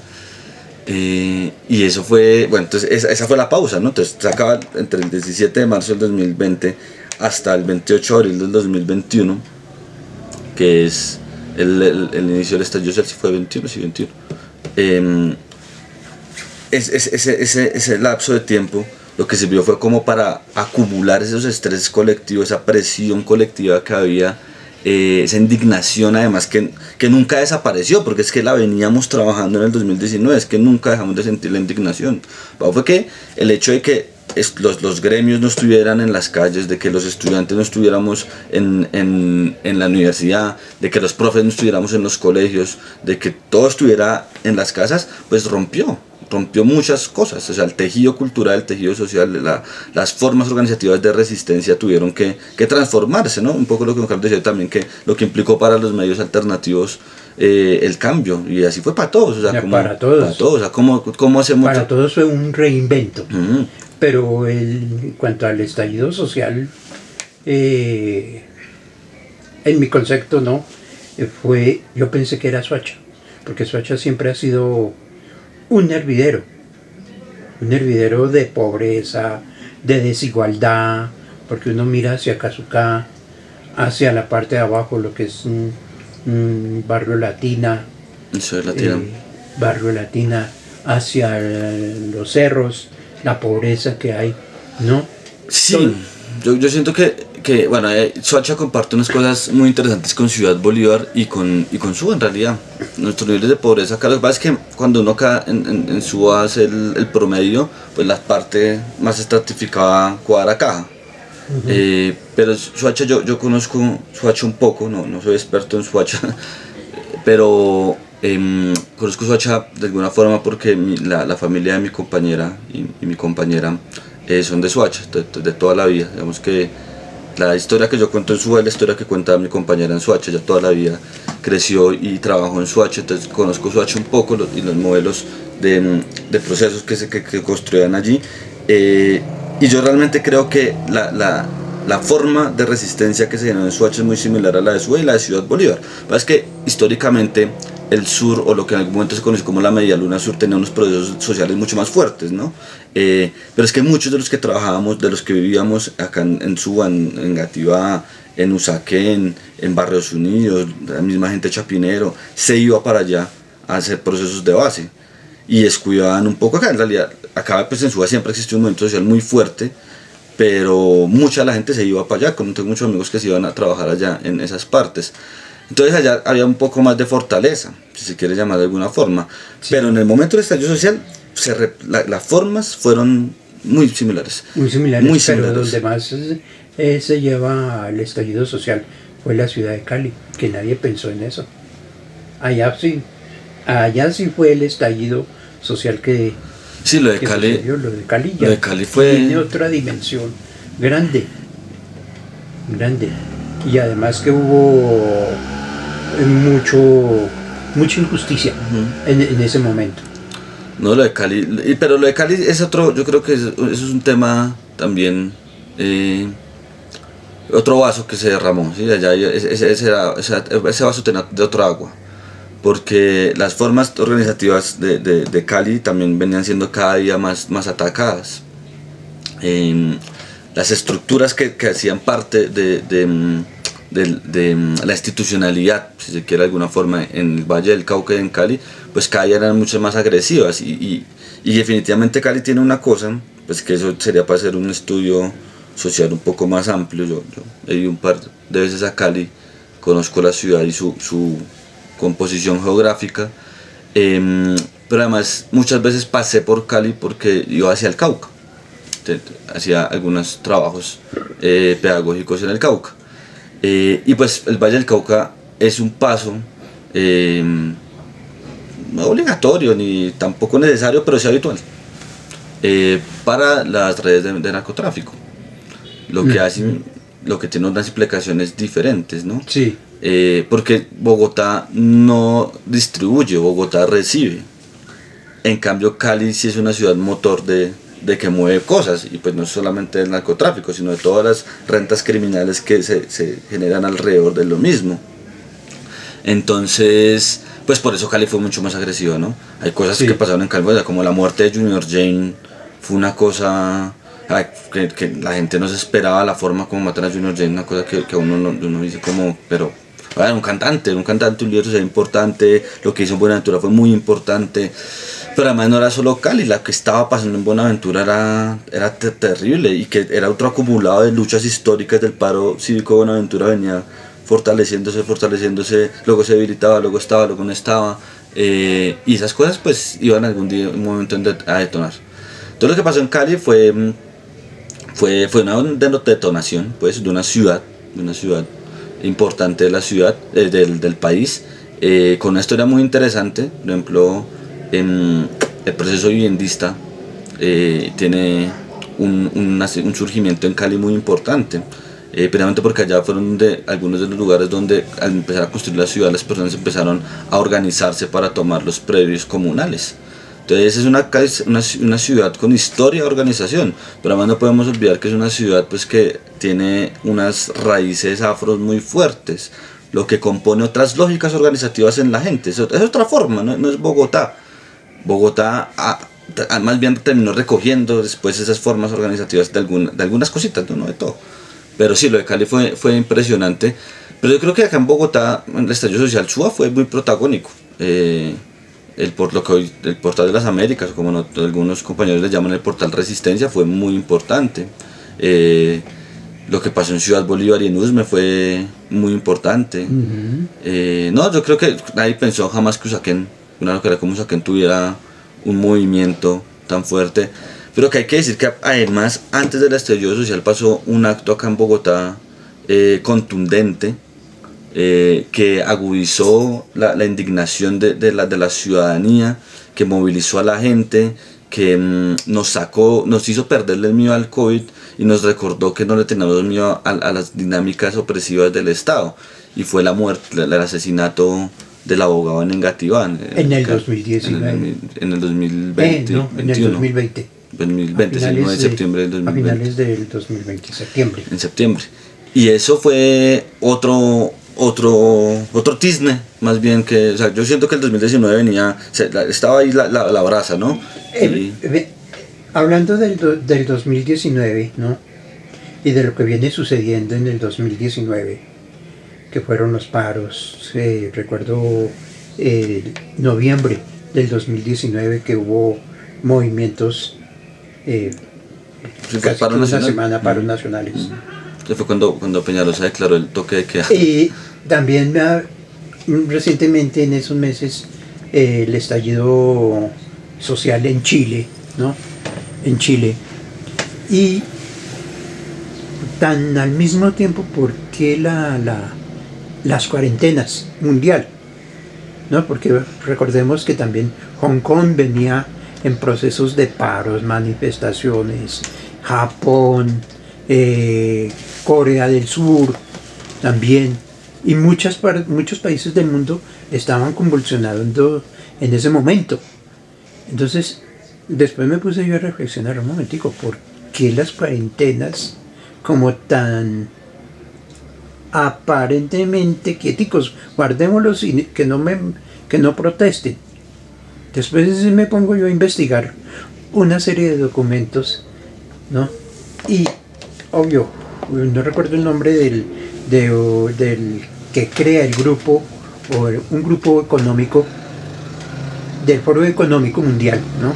Y eso fue, bueno, entonces esa fue la pausa, ¿no? Entonces se acaba entre el 17 de marzo del 2020 hasta el 28 de abril del 2021, que es el inicio del estallido social, si fue 21, sí 21. Ese lapso de tiempo lo que sirvió fue como para acumular esos estrés colectivos, esa presión colectiva que había, esa indignación además que nunca desapareció, porque es que la veníamos trabajando en el 2019, es que nunca dejamos de sentir la indignación. Fue que el hecho de que los gremios no estuvieran en las calles, de que los estudiantes no estuviéramos en la universidad, de que los profes no estuviéramos en los colegios, de que todo estuviera en las casas, pues rompió muchas cosas. O sea, el tejido cultural, el tejido social, las formas organizativas de resistencia tuvieron que transformarse, ¿no? Un poco lo que Carlos decía también, que lo que implicó para los medios alternativos el cambio, y así fue para todos. O sea, para todos. O sea, ¿cómo hacemos? Para todos fue un reinvento. Pero en cuanto al estallido social, en mi concepto no, yo pensé que era Soacha, porque Soacha siempre ha sido un hervidero de pobreza, de desigualdad, porque uno mira hacia Casucá, hacia la parte de abajo, lo que es Barrio Latina, Barrio Latina, hacia los cerros, la pobreza que hay, ¿no? Sí, yo siento que bueno, Soacha comparte unas cosas muy interesantes con Ciudad Bolívar y con Suba, en realidad. Nuestros niveles de pobreza acá, lo que pasa es que cuando uno acá en Suba hace el promedio, pues la parte más estratificada cuadra caja. Pero Soacha, yo conozco Soacha un poco, no soy experto en Soacha, pero Conozco Soacha de alguna forma porque la familia de mi compañera y mi compañera son de Soacha, de toda la vida. Digamos que la historia que yo cuento en Suba es la historia que cuenta mi compañera en Soacha. Ya toda la vida creció y trabajó en Soacha, entonces conozco Soacha un poco y los modelos de procesos que construían allí. Y yo realmente creo que la forma de resistencia que se generó en Soacha es muy similar a la de Suba y la de Ciudad Bolívar. Pero es que históricamente el sur, o lo que en algún momento se conoció como la Media Luna Sur, tenía unos procesos sociales mucho más fuertes, ¿no? Pero es que muchos de los que trabajábamos, de los que vivíamos acá en Suba, en Gativá, en Usaquén, en Barrios Unidos, la misma gente de Chapinero, se iba para allá a hacer procesos de base y descuidaban un poco acá. En realidad, acá pues en Suba siempre existió un movimiento social muy fuerte, pero mucha de la gente se iba para allá. Tengo muchos amigos que se iban a trabajar allá en esas partes. Entonces allá había un poco más de fortaleza, si se quiere llamar de alguna forma. Sí. Pero en el momento del estallido social, las formas fueron muy similares. Muy similares, pero donde más se lleva el estallido social fue la ciudad de Cali, que nadie pensó en eso. Allá sí fue el estallido social que... Sí, lo de Cali. Sucedió. Lo de Cali ya lo de Cali fue... tiene otra dimensión grande. Y además que hubo mucha injusticia en ese momento. No, lo de Cali, pero lo de Cali es otro, yo creo que eso es un tema también, otro vaso que se derramó, ¿sí? Allá ese vaso tenía de otra agua, porque las formas organizativas de Cali también venían siendo cada día más atacadas. Las estructuras que hacían parte de la institucionalidad, si se quiere de alguna forma, en el Valle del Cauca y en Cali, pues cada día eran mucho más agresivas y definitivamente Cali tiene una cosa, pues que eso sería para hacer un estudio social un poco más amplio. Yo he ido un par de veces a Cali, conozco la ciudad y su composición geográfica, pero además muchas veces pasé por Cali porque iba hacia el Cauca, hacía algunos trabajos pedagógicos en el Cauca. Y pues el Valle del Cauca es un paso no obligatorio ni tampoco necesario, pero sí habitual para las redes de narcotráfico. Lo que hacen, lo que tiene unas implicaciones diferentes, ¿no? Sí. Porque Bogotá no distribuye, Bogotá recibe. En cambio Cali sí es una ciudad motor de que mueve cosas, y pues no solamente del narcotráfico, sino de todas las rentas criminales que se generan alrededor de lo mismo. Entonces, pues por eso Cali fue mucho más agresiva, ¿no? Hay cosas que pasaron en Cali, como la muerte de Junior Jane, fue una cosa que la gente no se esperaba, la forma como matan a Junior Jane, una cosa que uno dice como, pero bueno, un cantante, un líder social importante, lo que hizo en Buenaventura fue muy importante. Pero además no era solo Cali, la que estaba pasando en Buenaventura era terrible, y que era otro acumulado de luchas históricas del paro cívico de Buenaventura, venía fortaleciéndose, luego se debilitaba, luego estaba, luego no estaba, y esas cosas pues iban algún día, un momento a detonar. Entonces lo que pasó en Cali fue una detonación pues, de una ciudad importante de la ciudad, del país, con una historia muy interesante. Por ejemplo, el proceso viviendista tiene un surgimiento en Cali muy importante, precisamente porque allá fueron algunos de los lugares donde al empezar a construir la ciudad las personas empezaron a organizarse para tomar los predios comunales. Entonces es una ciudad con historia de organización, pero además no podemos olvidar que es una ciudad pues, que tiene unas raíces afros muy fuertes, lo que compone otras lógicas organizativas en la gente. Es otra forma, no es Bogotá. Bogotá más bien terminó recogiendo después esas formas organizativas de algunas cositas, no de todo. Pero sí, lo de Cali fue impresionante. Pero yo creo que acá en Bogotá el estallido social Suba fue muy protagónico. El portal de las Américas, o como algunos compañeros le llaman el portal Resistencia, fue muy importante. Lo que pasó en Ciudad Bolívar y en Usme fue muy importante. No, yo creo que nadie pensó jamás que una localidad como Usaquén tuviera un movimiento tan fuerte, pero que hay que decir que además antes del estallido social pasó un acto acá en Bogotá contundente, que agudizó la indignación de la ciudadanía, que movilizó a la gente, que nos hizo perderle el miedo al COVID y nos recordó que no le teníamos miedo a las dinámicas opresivas del Estado. Y fue la muerte, el asesinato del abogado en Engativán. En el 2019. En el 2020. No, en el 2020. 2020, el 9 de septiembre del 2020. A finales del 2020, septiembre. En septiembre. Y eso fue otro tizne, más bien que, o sea, yo siento que el 2019 venía, estaba ahí la brasa, ¿no? Hablando del 2019, ¿no? Y de lo que viene sucediendo en el 2019, que fueron los paros, recuerdo noviembre del 2019 que hubo movimientos, casi paro una nacional. semana, paros nacionales. Que fue cuando Peñalosa declaró el toque de queda. Y también recientemente en esos meses el estallido social en Chile, ¿no? En Chile. Y tan al mismo tiempo, ¿por qué las cuarentenas mundial? ¿No? Porque recordemos que también Hong Kong venía en procesos de paros, manifestaciones, Japón, Corea del Sur también, y muchos países del mundo estaban convulsionando en ese momento. Entonces, después me puse yo a reflexionar un momentico, ¿por qué las cuarentenas como tan aparentemente quieticos? Guardémoslos y que no protesten. Después me pongo yo a investigar una serie de documentos, ¿no? Y obvio, no recuerdo el nombre del que crea el grupo, o un grupo económico del Foro Económico Mundial, ¿no?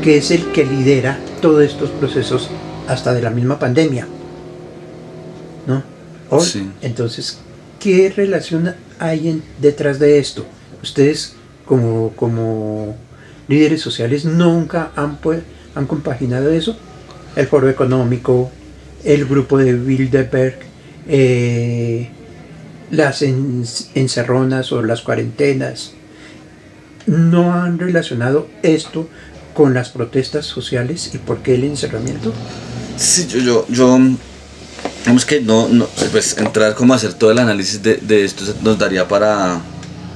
Que es el que lidera todos estos procesos hasta de la misma pandemia, ¿no? Sí. Entonces, ¿qué relación hay detrás de esto? Ustedes como líderes sociales nunca han compaginado eso. El Foro Económico, el grupo de Bilderberg, las encerronas o las cuarentenas, ¿no han relacionado esto con las protestas sociales y por qué el encerramiento? Sí, yo digamos que no, pues entrar como a hacer todo el análisis de esto nos daría para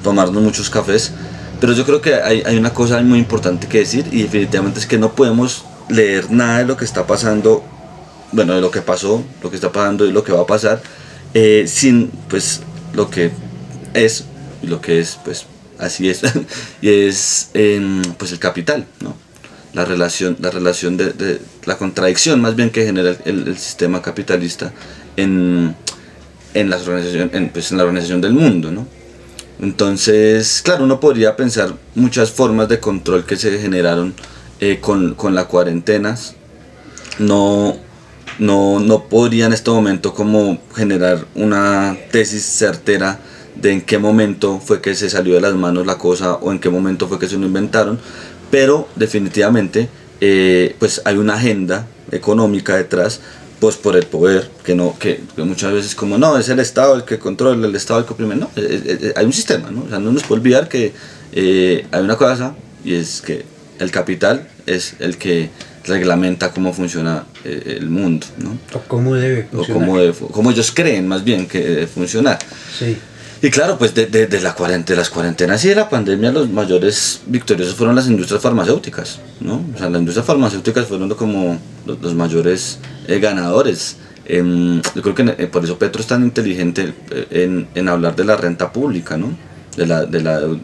tomarnos muchos cafés, pero yo creo que hay una cosa muy importante que decir, y definitivamente es que no podemos leer nada de lo que está pasando, bueno, de lo que pasó, lo que está pasando y lo que va a pasar, sin pues lo que es, y lo que es, pues así es, y es pues el capital, ¿no? La relación de la contradicción más bien que genera el sistema capitalista en la organización del mundo, ¿no? Entonces, claro, uno podría pensar muchas formas de control que se generaron con las cuarentenas. No podría en este momento como generar una tesis certera de en qué momento fue que se salió de las manos la cosa o en qué momento fue que se lo inventaron, pero definitivamente pues hay una agenda económica detrás, pues por el poder, que muchas veces como no, es el Estado el que controla, el Estado el que oprime, no, hay un sistema, ¿no? O sea, no nos puede olvidar que hay una cosa, y es que el capital es el que reglamenta cómo funciona el mundo, ¿no? O cómo debe funcionar. O cómo ellos creen más bien que debe funcionar. Sí. Y claro, pues de las cuarentenas y de la pandemia los mayores victoriosos fueron las industrias farmacéuticas, ¿no? O sea, las industrias farmacéuticas fueron como los mayores ganadores. Yo creo que por eso Petro es tan inteligente en hablar de la renta pública, ¿no?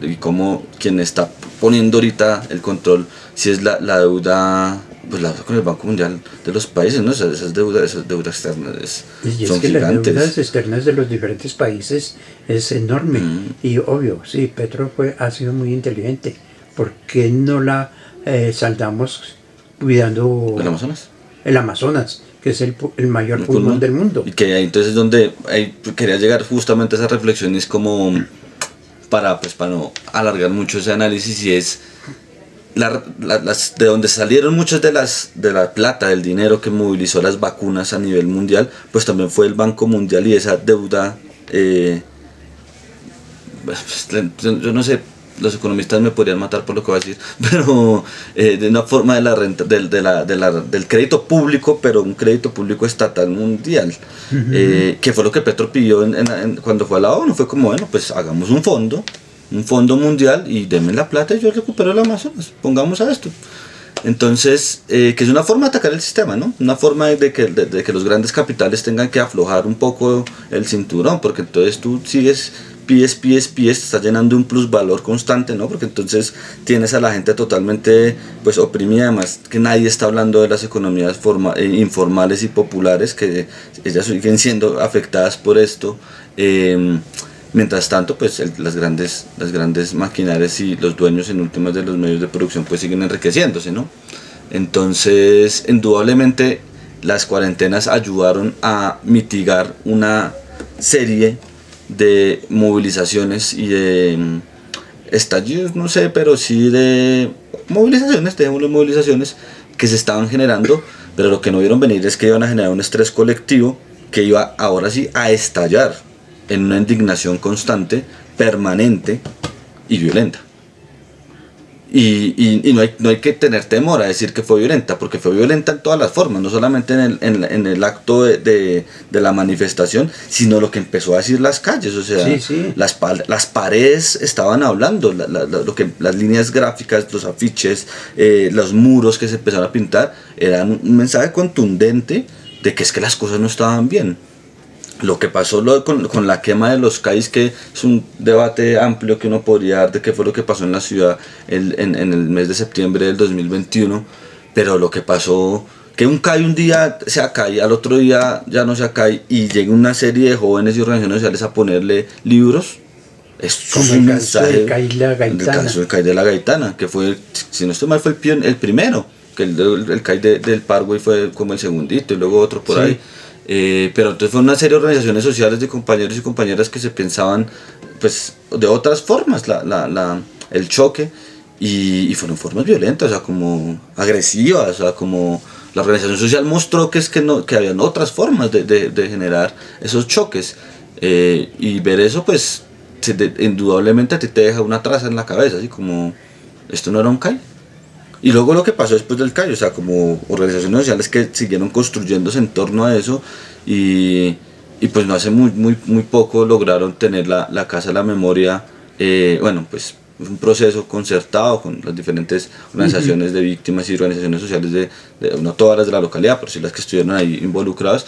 Y cómo quien está poniendo ahorita el control, si es la deuda, pues la con el Banco Mundial de los países, ¿no? Esas deudas externas Y es son que gigantes. las deudas externas de los diferentes países es enorme. Y obvio, sí, Petro ha sido muy inteligente. ¿Por qué no la saldamos cuidando ¿El Amazonas? el Amazonas, que es el mayor pulmón del mundo? Y que ahí entonces donde quería llegar justamente a esa reflexión, es como para no alargar mucho ese análisis, y es de donde salieron muchas de la plata, del dinero que movilizó las vacunas a nivel mundial, pues también fue el Banco Mundial y esa deuda yo no sé, los economistas me podrían matar por lo que voy a decir, pero de una forma de la renta, del crédito público, pero un crédito público estatal mundial, que fue lo que Petro pidió cuando fue a la ONU. Fue como, bueno, pues hagamos un fondo mundial y denme la plata y yo recupero el Amazonas, pongamos a esto. Entonces, que es una forma de atacar el sistema, ¿no? Una forma de que los grandes capitales tengan que aflojar un poco el cinturón, porque entonces tú sigues, pides, te estás llenando un plusvalor constante, ¿no? Porque entonces tienes a la gente totalmente pues oprimida, además que nadie está hablando de las economías informales y populares, que ellas siguen siendo afectadas por esto. Mientras tanto, pues las grandes maquinarias y los dueños en últimas de los medios de producción pues siguen enriqueciéndose, ¿no? Entonces, indudablemente, las cuarentenas ayudaron a mitigar una serie de movilizaciones y de estallidos, no sé, pero sí de movilizaciones que se estaban generando, pero lo que no vieron venir es que iban a generar un estrés colectivo que iba ahora sí a estallar en una indignación constante, permanente y violenta. Y no hay que tener temor a decir que fue violenta, porque fue violenta en todas las formas, no solamente en el acto de la manifestación, sino lo que empezó a decir las calles. O sea, sí. Las paredes estaban hablando, las líneas gráficas, los afiches, los muros que se empezaron a pintar, eran un mensaje contundente de que es que las cosas no estaban bien. Lo que pasó con la quema de los CAIs, que es un debate amplio que uno podría dar de qué fue lo que pasó en la ciudad en el mes de septiembre del 2021, pero lo que pasó, que un CAI un día se acai, al otro día ya no se acai, y llega una serie de jóvenes y organizaciones sociales a ponerle libros, es un mensaje. El caso del CAI de la Gaitana, que fue, si no estoy mal, fue el primero, que el CAI del Parkway fue como el segundito, y luego otro por ahí. Pero entonces fue una serie de organizaciones sociales de compañeros y compañeras que se pensaban pues de otras formas el choque, y fueron formas violentas, o sea, como agresivas, o sea, como la organización social mostró que habían otras formas de generar esos choques, y ver eso pues indudablemente a ti te deja una traza en la cabeza, así como esto no era un CAI. Y luego lo que pasó después del CAI, o sea, como organizaciones sociales que siguieron construyéndose en torno a eso, y pues no hace muy poco lograron tener la Casa de la Memoria, bueno, pues un proceso concertado con las diferentes organizaciones de víctimas y organizaciones sociales no todas las de la localidad, pero sí las que estuvieron ahí involucradas,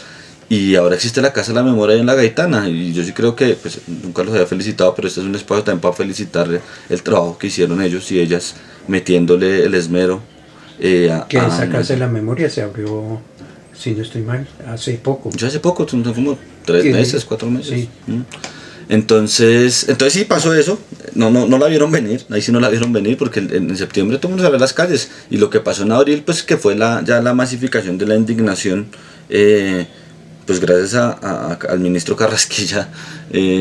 y ahora existe la Casa de la Memoria en La Gaitana, y yo sí creo que, pues nunca los había felicitado, pero este es un espacio también para felicitar el trabajo que hicieron ellos y ellas, metiéndole el esmero. Esa Casa de la Memoria se abrió, si no estoy mal, hace poco. Yo hace poco, son como 3 meses, 4 meses. Sí. Entonces sí pasó eso, no la vieron venir, ahí sí no la vieron venir, porque en septiembre todo el mundo salió a las calles, y lo que pasó en abril, pues que fue ya la masificación de la indignación, pues gracias al ministro Carrasquilla,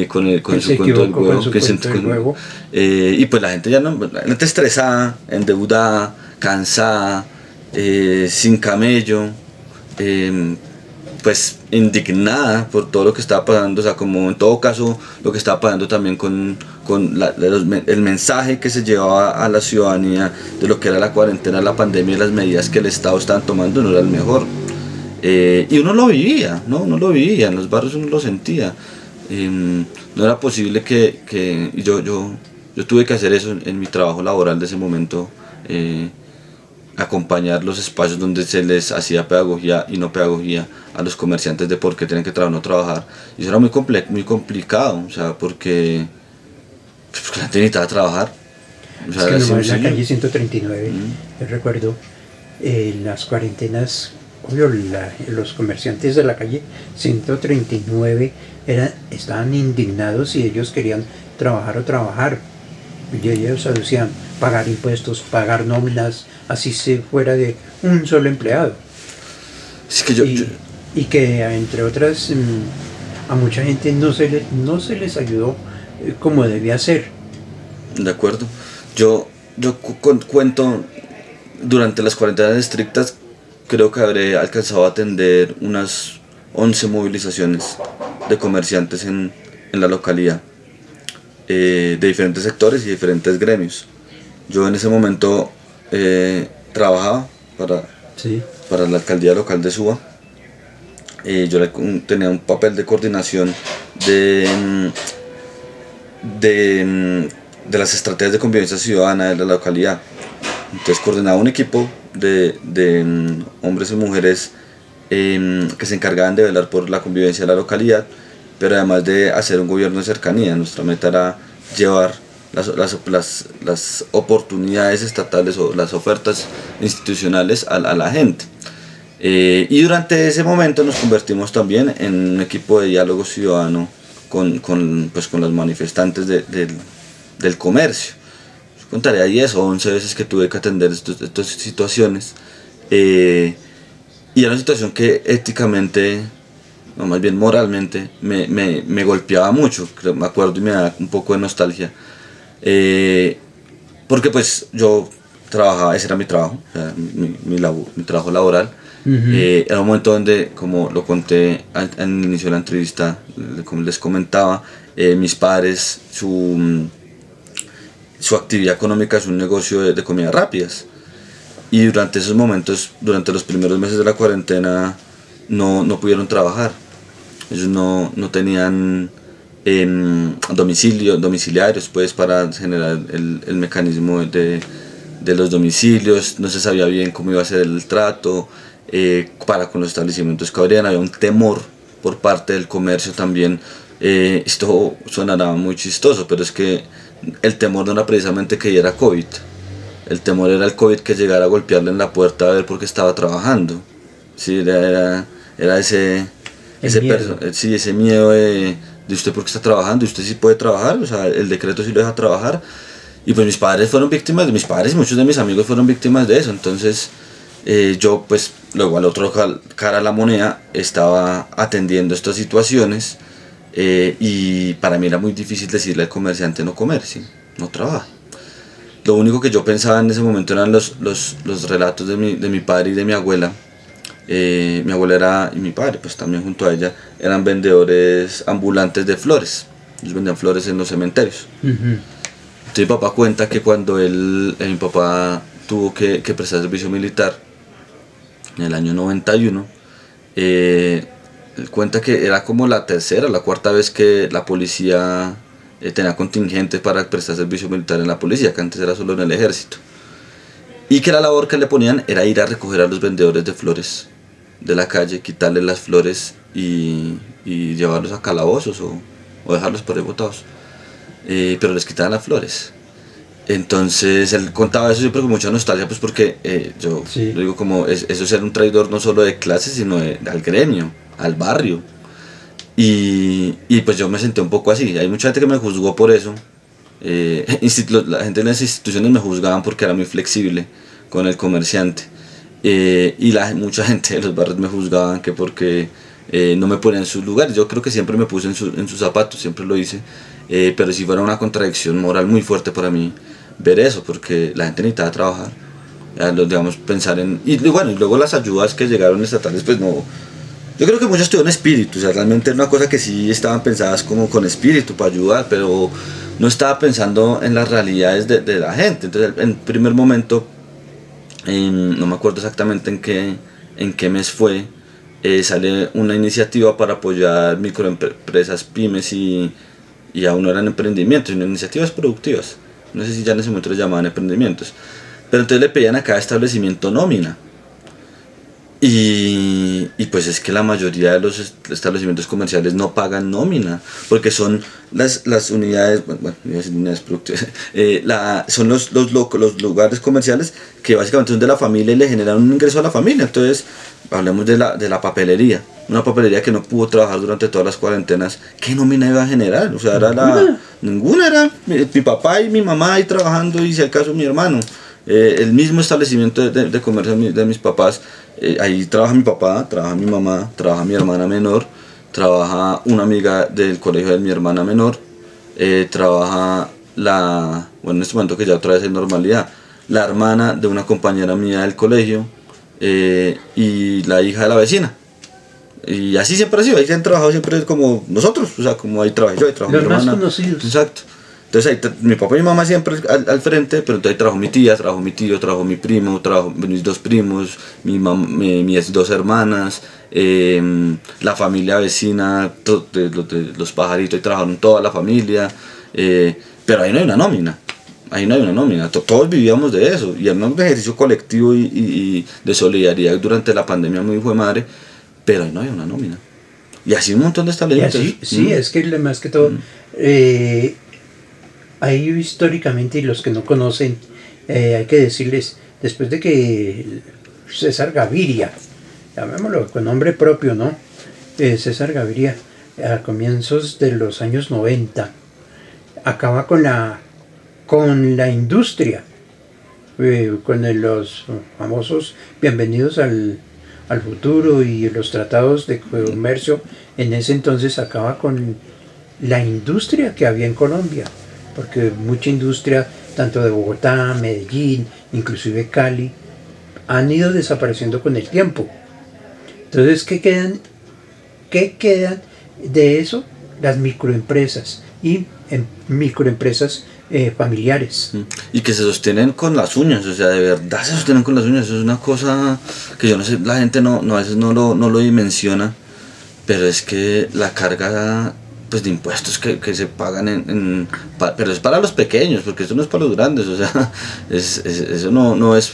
con su cuento del huevo, y pues la gente la gente estresada, endeudada, cansada, sin camello, pues indignada por todo lo que estaba pasando, o sea, como en todo caso lo que estaba pasando también con el mensaje que se llevaba a la ciudadanía de lo que era la cuarentena, la pandemia y las medidas que el Estado estaba tomando no era el mejor. Y uno lo vivía, ¿no? Uno lo vivía, en los barrios uno lo sentía. No era posible que yo tuve que hacer eso en mi trabajo laboral de ese momento, acompañar los espacios donde se les hacía pedagogía y no pedagogía a los comerciantes de por qué tienen que trabajar o no trabajar. Y eso era muy complicado, o sea, porque la gente necesitaba trabajar. O sea, es que nomás en la calle 139, yo recuerdo, las cuarentenas, obvio, los comerciantes de la calle 139 estaban indignados y ellos querían trabajar. Y ellos aducían pagar impuestos, pagar nóminas, así se fuera de un solo empleado. Es que y que entre otras a mucha gente no se les ayudó como debía ser. De acuerdo. Yo cuento, durante las cuarentenas estrictas, creo que habré alcanzado a atender unas 11 movilizaciones de comerciantes en la localidad. de diferentes sectores y diferentes gremios. Yo en ese momento trabajaba Sí. para la alcaldía local de Suba. Tenía un papel de coordinación de las estrategias de convivencia ciudadana de la localidad. Entonces coordinaba un equipo de hombres y mujeres que se encargaban de velar por la convivencia de la localidad, pero además de hacer un gobierno de cercanía. Nuestra meta era llevar las oportunidades estatales o las ofertas institucionales a la gente. Y durante ese momento nos convertimos también en un equipo de diálogo ciudadano con los manifestantes del comercio. Yo contaría 10 o 11 veces que tuve que atender estas situaciones. Y era una situación que éticamente, o más bien moralmente, me golpeaba mucho. Me acuerdo y me da un poco de nostalgia. Porque pues yo trabajaba, ese era mi trabajo, o sea, mi trabajo laboral. Era un momento donde, como lo conté al inicio de la entrevista, como les comentaba, mis padres, su actividad económica es un negocio de comidas rápidas. Y durante esos momentos, durante los primeros meses de la cuarentena, no pudieron trabajar. Ellos no tenían domiciliarios pues, para generar el mecanismo de los domicilios. No se sabía bien cómo iba a ser el trato para con los establecimientos que abrían. Había un temor por parte del comercio también. Esto sonará muy chistoso, pero es que el temor no era precisamente que diera COVID. El temor era el COVID que llegara a golpearle en la puerta a ver por qué estaba trabajando. Sí, era ese miedo de usted por qué está trabajando, usted sí puede trabajar, o sea, el decreto sí lo deja trabajar. Y pues mis padres fueron víctimas, mis padres y muchos de mis amigos fueron víctimas de eso. Entonces yo pues luego al otro cara de la moneda estaba atendiendo estas situaciones y para mí era muy difícil decirle al comerciante no comercie, no trabaje. Lo único que yo pensaba en ese momento eran los relatos de mi padre y de mi abuela. Mi abuela y mi padre, pues también junto a ella, eran vendedores ambulantes de flores. Ellos vendían flores en los cementerios. Entonces mi papá cuenta que cuando mi papá tuvo que prestar servicio militar en el año 91, él cuenta que era como la tercera o la cuarta vez que la policía tenía contingentes para prestar servicio militar en la policía, que antes era solo en el ejército. Y que la labor que le ponían era ir a recoger a los vendedores de flores de la calle, quitarles las flores y llevarlos a calabozos o dejarlos por ahí botados. Pero les quitaban las flores. Entonces él contaba eso siempre con mucha nostalgia, pues porque yo lo digo como eso es ser un traidor no solo de clase, sino al gremio, al barrio. Y pues yo me senté un poco así. Hay mucha gente que me juzgó por eso. La gente en las instituciones me juzgaban porque era muy flexible con el comerciante. Y mucha gente de los barrios me juzgaban que porque no me ponía en sus lugares. Yo creo que siempre me puse en sus zapatos, siempre lo hice. Pero sí fuera una contradicción moral muy fuerte para mí ver eso, porque la gente necesitaba trabajar. Digamos, pensar en... Y bueno, y luego las ayudas que llegaron estatales, pues no... Yo creo que muchos tuvieron espíritu, o sea, realmente era una cosa que sí estaban pensadas como con espíritu para ayudar, pero no estaba pensando en las realidades de la gente. Entonces, en primer momento, no me acuerdo exactamente en qué mes fue, sale una iniciativa para apoyar microempresas, pymes y aún no eran emprendimientos, sino iniciativas productivas. No sé si ya en ese momento les llamaban emprendimientos. Pero entonces le pedían a cada establecimiento nómina. Y pues es que la mayoría de los establecimientos comerciales no pagan nómina, porque son las unidades, unidades productivas, son los lugares comerciales que básicamente son de la familia y le generan un ingreso a la familia. Entonces hablemos de la papelería, una papelería que no pudo trabajar durante todas las cuarentenas. ¿Qué nómina iba a generar? O sea, ninguna, era mi papá y mi mamá ahí trabajando y si al caso mi hermano. El mismo establecimiento de comercio de mis papás, ahí trabaja mi papá, trabaja mi mamá, trabaja mi hermana menor, trabaja una amiga del colegio de mi hermana menor, trabaja en este momento que ya otra vez hay normalidad, la hermana de una compañera mía del colegio y la hija de la vecina. Y así siempre ha sido, ahí se han trabajado siempre como nosotros, o sea, como ahí trabajo yo, ahí trabajo mi hermana. Los más conocidos. Exacto. Entonces ahí mi papá y mi mamá siempre al frente, pero entonces ahí trabajó mi tía, trabajó mi tío, trabajó mi primo, trabajó mis dos primos, mis dos hermanas, la familia vecina, los pajaritos, ahí trabajaron toda la familia, pero ahí no hay una nómina. Ahí no hay una nómina, todos vivíamos de eso, y era un ejercicio colectivo y de solidaridad durante la pandemia muy fue madre, pero ahí no hay una nómina. Y así un montón de establecimientos. Sí, es que más que todo, ahí históricamente, y los que no conocen, hay que decirles, después de que César Gaviria, llamémoslo con nombre propio, ¿no? César Gaviria, a comienzos de los años 90, acaba con la industria, con los famosos bienvenidos al futuro y los tratados de comercio. En ese entonces acaba con la industria que había en Colombia, porque mucha industria, tanto de Bogotá, Medellín, inclusive Cali, han ido desapareciendo con el tiempo. Entonces, ¿qué quedan de eso? Las microempresas y microempresas familiares. Y que se sostienen con las uñas, o sea, de verdad se sostienen con las uñas. Eso es una cosa que yo no sé, la gente a veces no lo dimensiona, pero es que la carga pues de impuestos que se pagan pero es para los pequeños, porque esto no es para los grandes, o sea, eso no es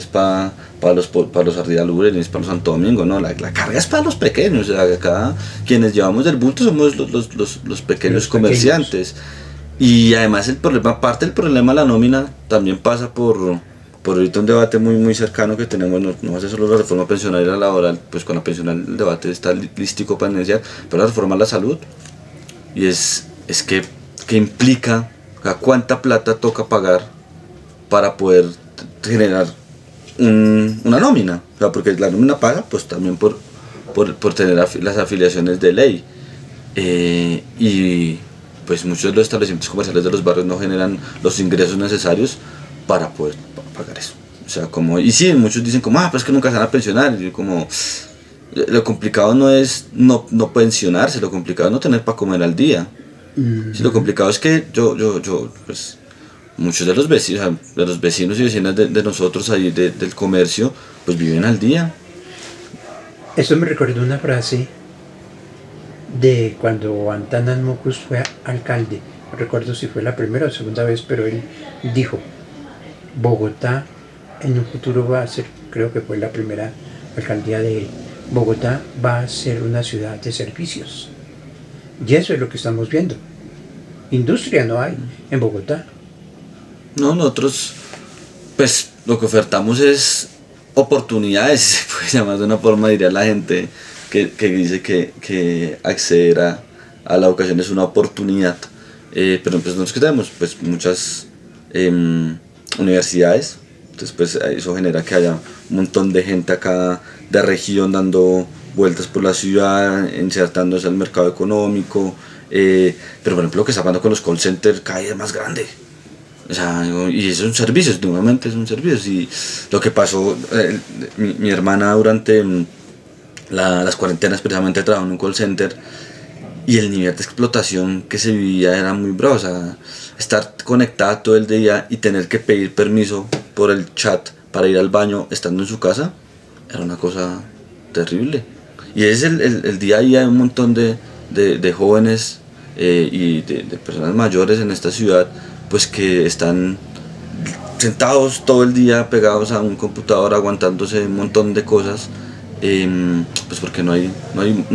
para los Ardidalures ni es para los Santo Domingo, no, la carga es para los pequeños, o sea, acá quienes llevamos del bulto somos los pequeños comerciantes. Y además parte del problema de la nómina también pasa por ahorita un debate muy cercano que tenemos, no hace solo la reforma pensionaria laboral, pues con la pensional el debate está lístico para iniciar, pero la reforma a la salud, y es que implica, o sea, cuánta plata toca pagar para poder generar una nómina, o sea, porque la nómina paga pues también por tener las afiliaciones de ley, y pues muchos de los establecimientos comerciales de los barrios no generan los ingresos necesarios para poder pagar eso. O sea, y sí, muchos dicen como, pues que nunca se van a pensionar. Y yo como, lo complicado no es no pensionarse, lo complicado es no tener para comer al día. Sí, lo complicado es que pues, muchos de los vecinos y vecinas de nosotros ahí del comercio, pues viven al día. Eso me recordó una frase de cuando Antanas Mocus fue alcalde. No recuerdo si fue la primera o segunda vez, pero él dijo: Bogotá en un futuro va a ser, creo que fue la primera alcaldía de él, Bogotá va a ser una ciudad de servicios. Y eso es lo que estamos viendo. Industria no hay en Bogotá. No, nosotros pues lo que ofertamos es oportunidades, se puede llamar de una forma, diría la gente que dice que acceder a la educación es una oportunidad, pero pues nosotros que tenemos pues muchas universidades, entonces pues eso genera que haya un montón de gente acá de región dando vueltas por la ciudad, insertándose al mercado económico, pero por ejemplo lo que está pasando con los call centers cada día es más grande. O sea, y son servicios, nuevamente son servicios. Y lo que pasó, mi hermana durante las cuarentenas precisamente trabajó en un call center, y el nivel de explotación que se vivía era muy bravo. O sea, estar conectada todo el día y tener que pedir permiso por el chat para ir al baño estando en su casa era una cosa terrible. Y es el día a día de un montón de jóvenes y de personas mayores en esta ciudad, pues que están sentados todo el día pegados a un computador aguantándose un montón de cosas, pues porque no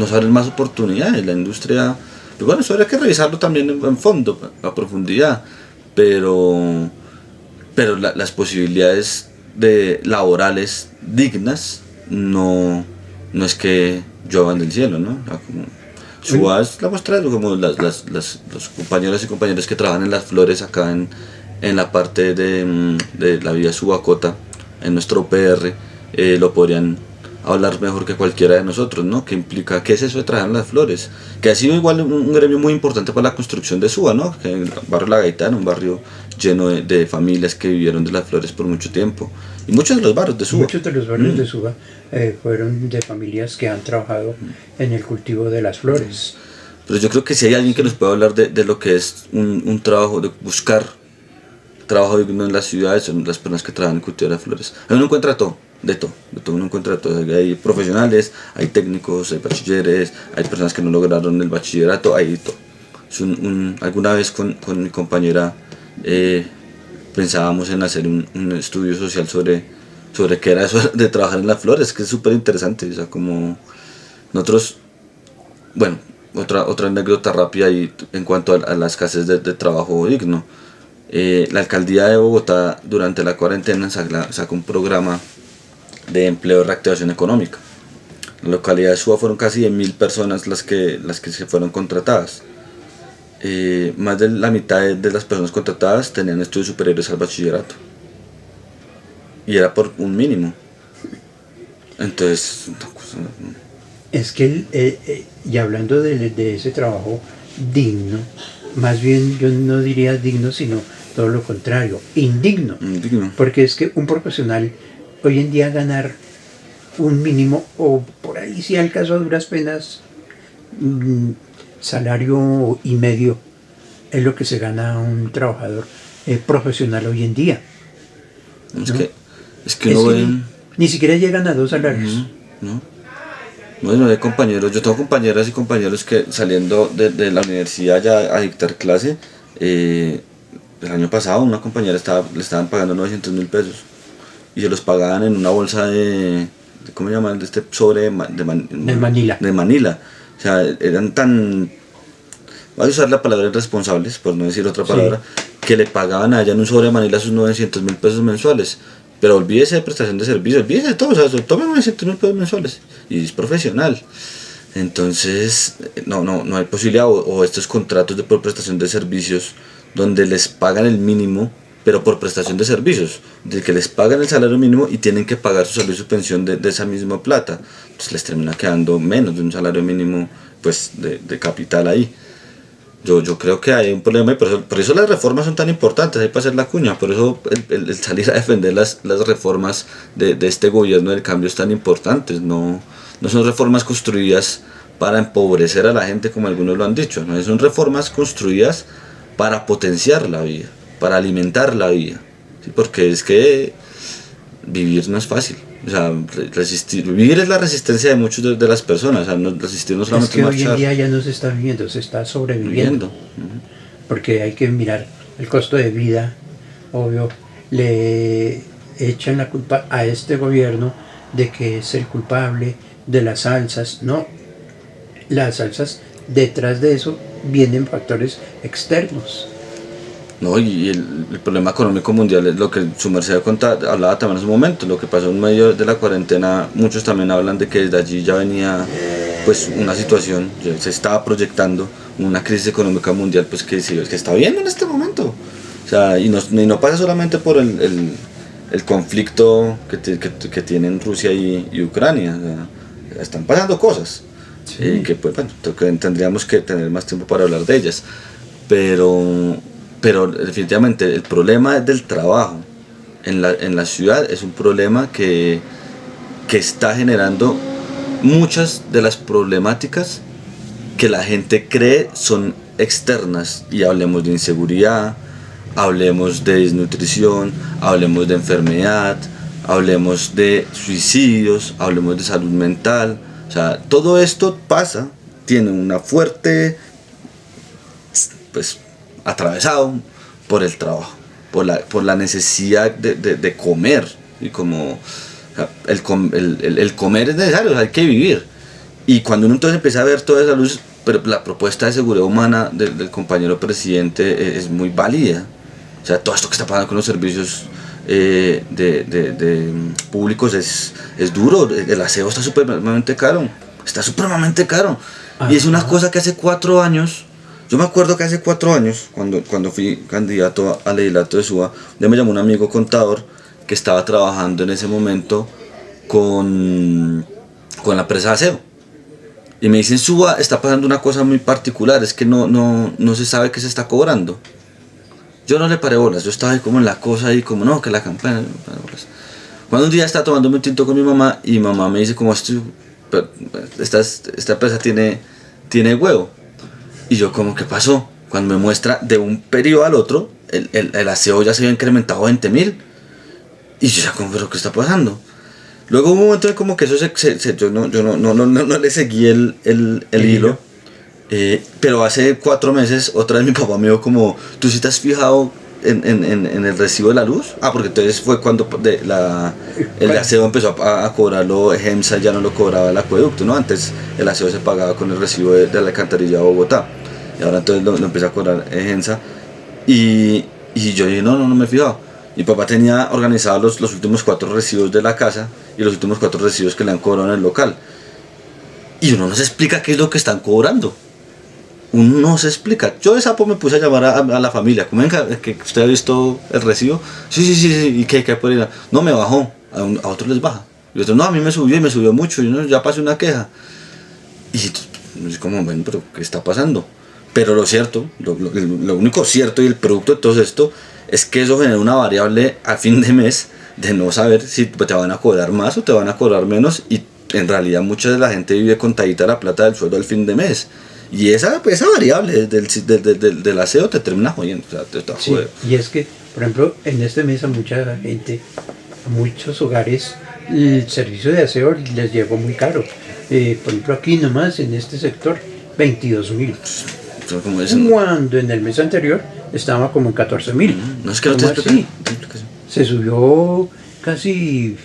se abren más oportunidades. La industria, pues bueno, eso habría que revisarlo también en fondo, a profundidad, pero las posibilidades laborales dignas no es que lluevan del cielo, ¿no? Suba es la muestra de como los compañeros y compañeras que trabajan en las flores acá en la parte de la vía Subacota, en nuestro PR, lo podrían hablar mejor que cualquiera de nosotros, ¿no? ¿Qué implica? ¿Qué es eso de trabajar en las flores? Que ha sido igual un gremio muy importante para la construcción de Suba, ¿no? Que en el barrio La Gaitana, un barrio lleno de familias que vivieron de las flores por mucho tiempo. Y muchos de los barrios de Suba. Muchos de los barrios de Suba fueron de familias que han trabajado en el cultivo de las flores. Pero yo creo que si hay alguien que nos puede hablar de lo que es un trabajo, de buscar trabajo digno en las ciudades, son las personas que trabajan en cultivo de las flores. Ahí uno encuentra todo, de todo, uno encuentra todo. Hay profesionales, hay técnicos, hay bachilleres, hay personas que no lograron el bachillerato, hay todo. Alguna vez con mi compañera pensábamos en hacer un estudio social sobre qué era eso de trabajar en las flores, que es súper interesante. O sea, como nosotros, bueno, otra anécdota rápida y en cuanto a la escasez de trabajo digno. La alcaldía de Bogotá durante la cuarentena sacó un programa de empleo de reactivación económica. En la localidad de Suba fueron casi 10.000 personas las que se fueron contratadas. Más de la mitad de las personas contratadas tenían estudios superiores al bachillerato. Y era por un mínimo. Entonces, Es que, y hablando de ese trabajo digno, más bien yo no diría digno, sino todo lo contrario, indigno. Porque es que un profesional hoy en día ganar un mínimo, o por ahí si al caso a duras penas, salario y medio, es lo que se gana un trabajador profesional hoy en día. ¿No? Es que uno ve... Ni siquiera llegan a 2 salarios. Bueno, hay compañeros, yo tengo compañeras y compañeros que saliendo de la universidad ya a dictar clase, el año pasado una compañera le estaban pagando 900.000 pesos y se los pagaban en una bolsa de ¿cómo se llama? De este sobre de Manila. De Manila. O sea, eran tan, voy a usar la palabra irresponsables, por no decir otra palabra, que le pagaban allá en un sobre de Manila sus 900.000 pesos mensuales. Pero olvídese de prestación de servicios, olvídese de todo, o sea, tome 900.000 pesos mensuales y es profesional. Entonces, no hay posibilidad, o estos contratos por prestación de servicios donde les pagan el mínimo, pero por prestación de servicios, de que les pagan el salario mínimo y tienen que pagar su salario y su pensión de esa misma plata. Entonces les termina quedando menos de un salario mínimo pues de capital ahí. Yo creo que hay un problema y por eso las reformas son tan importantes, hay para hacer la cuña, por eso el salir a defender las reformas de este gobierno del cambio es tan importantes, no son reformas construidas para empobrecer a la gente como algunos lo han dicho, no son reformas construidas para potenciar la vida, para alimentar la vida, ¿sí? Porque es que vivir no es fácil. O sea, vivir es la resistencia de muchas de las personas. O sea, resistir no solamente es que hoy en día ya no se está viviendo, se está sobreviviendo. Porque hay que mirar el costo de vida, obvio. Le echan la culpa a este gobierno de que es el culpable de las alzas. No, las alzas, detrás de eso vienen factores externos. No, y el problema económico mundial es lo que su merced hablaba también en su momento, lo que pasó en medio de la cuarentena. Muchos también hablan de que desde allí ya venía pues una situación, ya se estaba proyectando una crisis económica mundial pues que está viendo en este momento. O sea, y no pasa solamente por el conflicto que tienen Rusia y Ucrania. O sea, están pasando cosas que pues bueno, tendríamos que tener más tiempo para hablar de ellas, pero definitivamente el problema del trabajo en la ciudad es un problema que está generando muchas de las problemáticas que la gente cree son externas, y hablemos de inseguridad, hablemos de desnutrición, hablemos de enfermedad, hablemos de suicidios, hablemos de salud mental. O sea, todo esto tiene una fuerte pues atravesado por el trabajo, por la necesidad de comer, y como o sea, el comer es necesario, o sea, hay que vivir. Y cuando uno entonces empieza a ver toda esa luz, pero la propuesta de seguridad humana del compañero presidente es muy válida. O sea, todo esto que está pasando con los servicios públicos es duro. El aseo está supremamente caro, y es una cosa que hace 4 años. Yo me acuerdo que hace 4 años, cuando fui candidato al legislato de Suba, me llamó un amigo contador que estaba trabajando en ese momento con la empresa de aseo. Y me dice, en Suba está pasando una cosa muy particular, es que no se sabe qué se está cobrando. Yo no le paré bolas, yo estaba ahí como en la cosa, ahí como no, que la campaña. Cuando un día estaba tomando un tinto con mi mamá, y mi mamá me dice, como esta empresa tiene huevo. Y yo como, ¿qué pasó? Cuando me muestra de un periodo al otro, el aseo ya se había incrementado 20.000. Y yo ya como, ¿pero qué está pasando? Luego hubo un momento en como que eso yo no le seguí el hilo. Pero hace 4 meses, otra vez mi papá me dijo como, ¿tú sí te has fijado en el recibo de la luz? Ah, porque entonces fue cuando el aseo empezó a cobrarlo EMSA, ya no lo cobraba el acueducto, ¿no? Antes el aseo se pagaba con el recibo de la alcantarilla de Bogotá. Y ahora entonces lo empezó a cobrar EMSA. Y yo dije, no me he fijado. Mi papá tenía organizados los últimos 4 recibos de la casa y los últimos 4 recibos que le han cobrado en el local. Y uno no se explica qué es lo que están cobrando. Uno no se explica. Yo de sapo me puse a llamar a la familia. Como venga, que usted ha visto el recibo. Sí. ¿Y qué por ir? No, me bajó. A otros les baja. Y otros, no, a mí me subió y me subió mucho. Y no, ya pasé una queja. Y es como, bueno, pero ¿qué está pasando? Pero lo cierto, lo único cierto y el producto de todo esto es que eso genera una variable a fin de mes de no saber si te van a cobrar más o te van a cobrar menos. Y en realidad mucha de la gente vive contadita la plata del sueldo al fin de mes. Y esa variable del aseo te termina jodiendo. O sea, te está Sí, y es que, por ejemplo, en este mes a mucha gente, a muchos hogares, el servicio de aseo les llegó muy caro. Por ejemplo, aquí nomás, en este sector, 22.000. Cuando en el mes anterior estaba como en 14.000. No es que no te explique. Se subió casi,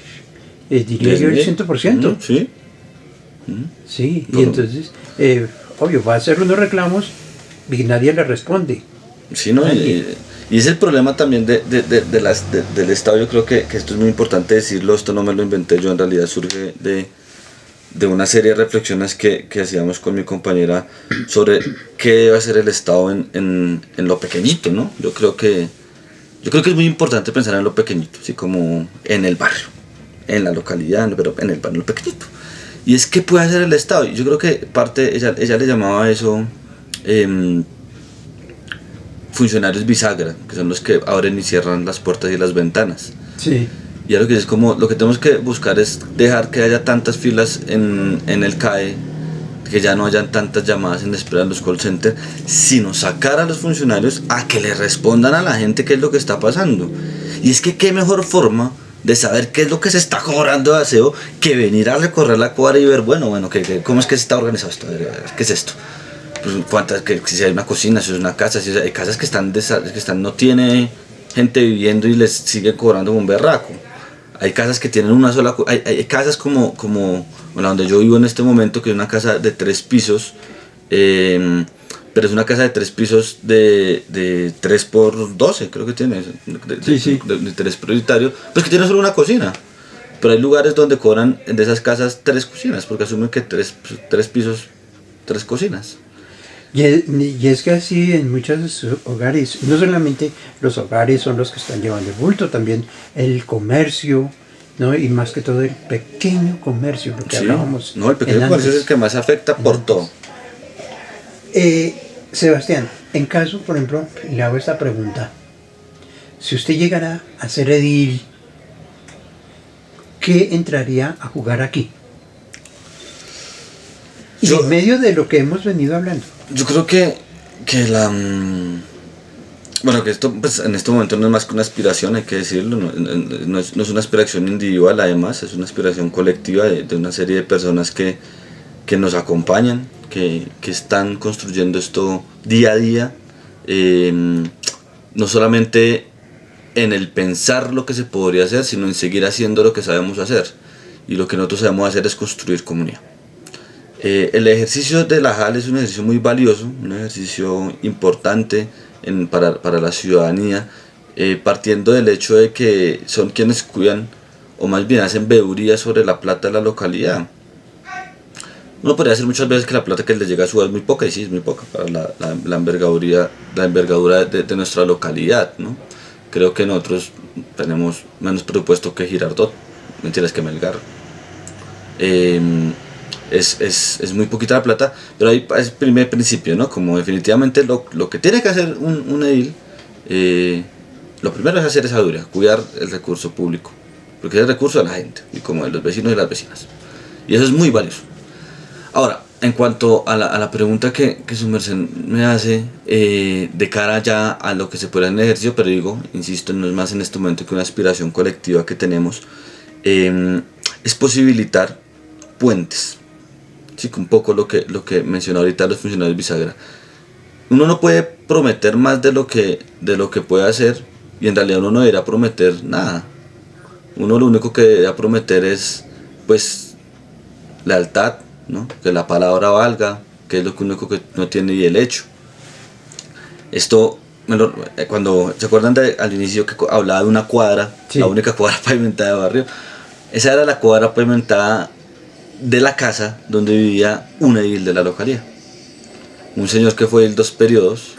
diría yo, el 100%. Sí. Sí, y entonces... obvio, va a hacer unos reclamos y nadie le responde. Sí, ¿no? Y es el problema también del Estado. Yo creo que esto es muy importante decirlo. Esto no me lo inventé yo, en realidad surge de una serie de reflexiones que hacíamos con mi compañera sobre qué debe hacer el Estado en lo pequeñito, ¿no? Yo creo que es muy importante pensar en lo pequeñito, así como en el barrio, en la localidad, pero en el barrio, en lo pequeñito. Y es que puede hacer el Estado. Yo creo que parte, ella le llamaba a eso funcionarios bisagra, que son los que abren y cierran las puertas y las ventanas. Sí. Y algo que es como, lo que tenemos que buscar es dejar que haya tantas filas en el CAE, que ya no hayan tantas llamadas en espera en los call centers, sino sacar a los funcionarios a que le respondan a la gente qué es lo que está pasando. Y es que qué mejor forma de saber qué es lo que se está cobrando de aseo que venir a recorrer la cuadra y ver, bueno, cómo es que se está organizado esto, qué es esto, pues cuántas, si hay una cocina, si es una casa, si hay casas que están no tiene gente viviendo y les sigue cobrando un berraco. Hay casas que tienen una sola, hay casas como la donde yo vivo en este momento, que es una casa de 3 pisos, pero es una casa de 3 pisos de 3 por 12, creo que tiene, de 3 prioritarios, pues que tiene solo una cocina. Pero hay lugares donde cobran de esas casas 3 cocinas, porque asumen que 3 pisos, 3 cocinas. Y es que así en muchos hogares, no solamente los hogares son los que están llevando el bulto, también el comercio, ¿no? Y más que todo el pequeño comercio, lo que hablábamos. No, el pequeño comercio es el que más afecta por todo. Sebastián, en caso, por ejemplo, le hago esta pregunta. Si usted llegara a ser edil, ¿qué entraría a jugar aquí? Y en medio de lo que hemos venido hablando. Yo creo que bueno, que esto pues, en este momento no es más que una aspiración, hay que decirlo, no es una aspiración individual, además, es una aspiración colectiva de una serie de personas que nos acompañan, que están construyendo esto día a día, no solamente en el pensar lo que se podría hacer, sino en seguir haciendo lo que sabemos hacer. Y lo que nosotros sabemos hacer es construir comunidad. El ejercicio de la JAL es un ejercicio muy valioso, un ejercicio importante para la ciudadanía, partiendo del hecho de que son quienes cuidan, o más bien hacen veeduría sobre la plata de la localidad. Uno podría decir muchas veces que la plata que les llega a Suba es muy poca, y sí, es muy poca para la envergadura de nuestra localidad, ¿no? Creo que nosotros tenemos menos presupuesto que Girardot, mentiras, que Melgar. Es muy poquita la plata, pero ahí es el primer principio, ¿no? Como definitivamente lo que tiene que hacer un edil, lo primero es hacer esa dura, cuidar el recurso público, porque es el recurso de la gente, y como de los vecinos y las vecinas. Y eso es muy valioso. Ahora, en cuanto a la pregunta que su merced me hace, de cara ya a lo que se puede en el ejercicio, pero digo, insisto, no es más en este momento que una aspiración colectiva que tenemos, es posibilitar puentes. Sí, un poco lo que mencionó ahorita los funcionarios bisagra. Uno no puede prometer más de lo que puede hacer, y en realidad uno no debería prometer nada. Uno lo único que debería prometer es, pues, lealtad, ¿no? Que la palabra valga, que es lo único que no tiene, y el hecho. Esto, cuando se acuerdan al inicio que hablaba de una cuadra, sí, la única cuadra pavimentada de barrio, esa era la cuadra pavimentada de la casa donde vivía un edil de la localidad. Un señor que fue edil 2 periodos.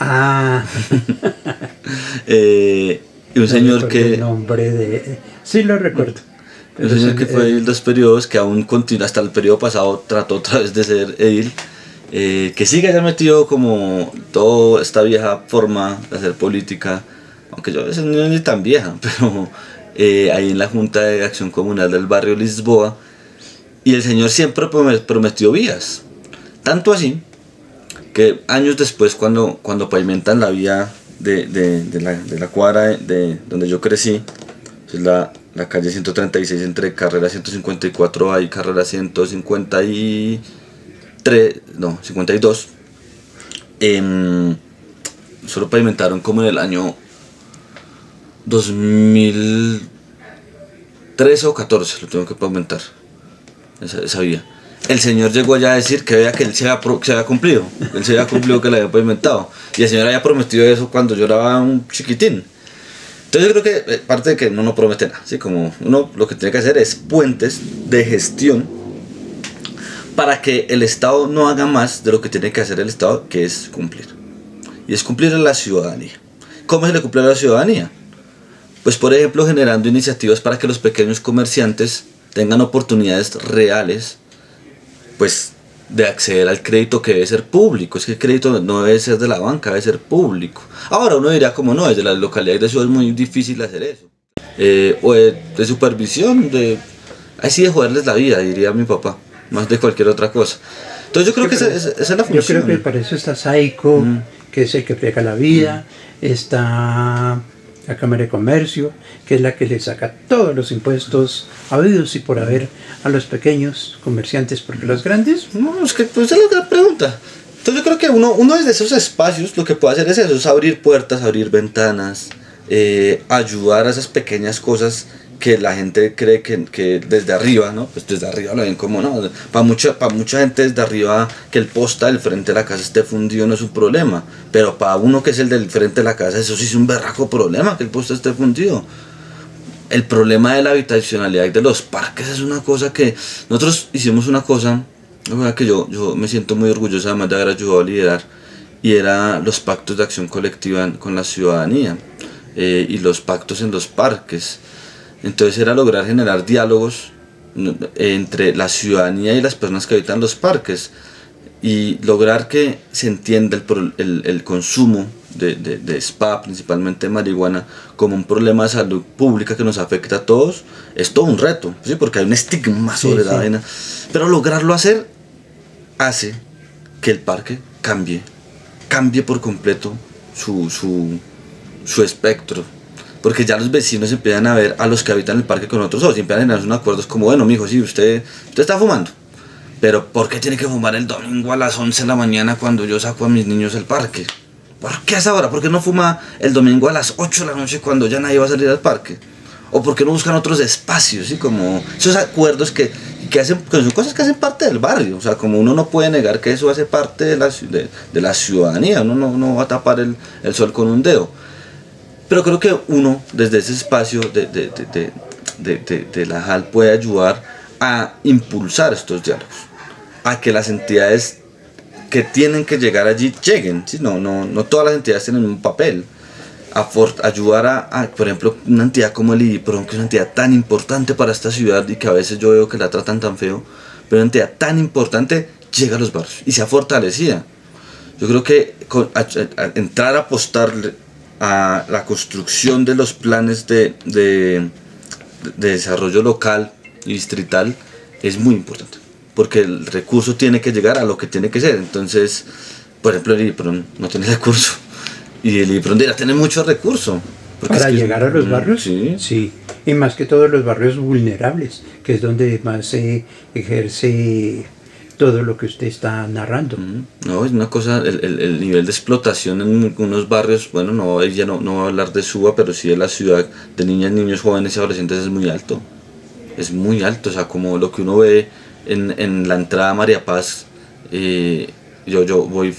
Y un señor que... El nombre de... Sí, lo recuerdo. Un señor que fue edil 2 periodos, que aún continúa, hasta el periodo pasado trató otra vez de ser edil, que sigue ya metido como toda esta vieja forma de hacer política, aunque yo a veces no ni tan vieja, pero ahí en la Junta de Acción Comunal del barrio Lisboa, y el señor siempre prometió vías, tanto así que años después, cuando pavimentan la vía de la cuadra de donde yo crecí, es la calle 136 entre carrera 154A y carrera 52, solo pavimentaron como en el año 2013 o 14, lo tengo que pavimentar, esa vía. El señor llegó allá a decir que veía que él se había cumplido, que le había pavimentado, y el señor había prometido eso cuando yo era un chiquitín. Entonces yo creo que parte de que uno no promete nada, ¿sí? Como uno lo que tiene que hacer es puentes de gestión para que el Estado no haga más de lo que tiene que hacer el Estado, que es cumplir. Y es cumplir a la ciudadanía. ¿Cómo se le cumple a la ciudadanía? Pues por ejemplo generando iniciativas para que los pequeños comerciantes tengan oportunidades reales, pues, de acceder al crédito, que debe ser público. Es que el crédito no debe ser de la banca, debe ser público. Ahora uno diría, como no, desde las localidades de ciudad es muy difícil hacer eso, o de supervisión, así de joderles la vida, diría mi papá, más de cualquier otra cosa. Entonces yo creo que esa es la función. Yo creo que para eso está SAICO, que es el que friega la vida, está la Cámara de Comercio, que es la que le saca todos los impuestos habidos y por haber a los pequeños comerciantes, porque los grandes... No, es que pues es la pregunta. Entonces yo creo que uno desde esos espacios lo que puede hacer es eso, es abrir puertas, abrir ventanas, ayudar a esas pequeñas cosas que la gente cree que desde arriba, ¿no? Pues desde arriba lo ven como, no, para mucha gente desde arriba que el posta del frente de la casa esté fundido no es un problema, pero para uno que es el del frente de la casa, eso sí es un berraco problema, que el posta esté fundido. El problema de la habitacionalidad de los parques es una cosa que nosotros hicimos, una cosa que yo me siento muy orgulloso además de haber ayudado a liderar, y era los pactos de acción colectiva con la ciudadanía, y los pactos en los parques. Entonces era lograr generar diálogos entre la ciudadanía y las personas que habitan los parques, y lograr que se entienda el consumo de spa, principalmente de marihuana, como un problema de salud pública que nos afecta a todos. Es todo un reto, ¿sí? Porque hay un estigma sobre la vaina, pero lograrlo hacer hace que el parque cambie por completo su espectro, porque ya los vecinos empiezan a ver a los que habitan el parque con otros ojos y empiezan a generar unos acuerdos como, bueno, mijo, sí, usted está fumando, pero ¿por qué tiene que fumar el domingo a las 11 de la mañana cuando yo saco a mis niños al parque? ¿Por qué a esa hora? ¿Por qué no fuma el domingo a las 8 de la noche cuando ya nadie va a salir al parque? ¿O por qué no buscan otros espacios? ¿Sí? Como esos acuerdos que son cosas que hacen parte del barrio. O sea, como uno no puede negar que eso hace parte de la ciudadanía. Uno no va a tapar el sol con un dedo. Pero creo que uno, desde ese espacio de la JAL, puede ayudar a impulsar estos diálogos, a que las entidades que tienen que llegar allí lleguen, ¿sí? No todas las entidades tienen un papel. Ayudar a, por ejemplo, una entidad como el IDIPRON, que es una entidad tan importante para esta ciudad y que a veces yo veo que la tratan tan feo, pero una entidad tan importante llega a los barrios y se ha fortalecido. Yo creo que entrar a apostarle a la construcción de los planes de desarrollo local y distrital es muy importante, porque el recurso tiene que llegar a lo que tiene que ser. Entonces, por ejemplo, el IPRON no tiene recurso y el IPRON dirá tener mucho recurso. Para llegar a los barrios, sí. sí, y más que todos los barrios vulnerables, que es donde más se ejerce todo lo que usted está narrando. No, es una cosa, el nivel de explotación en algunos barrios, bueno, no, ella no va a hablar de Suba, pero sí de la ciudad, de niñas, niños, jóvenes y adolescentes es muy alto. Es muy alto, o sea, como lo que uno ve en la entrada a María Paz, yo voy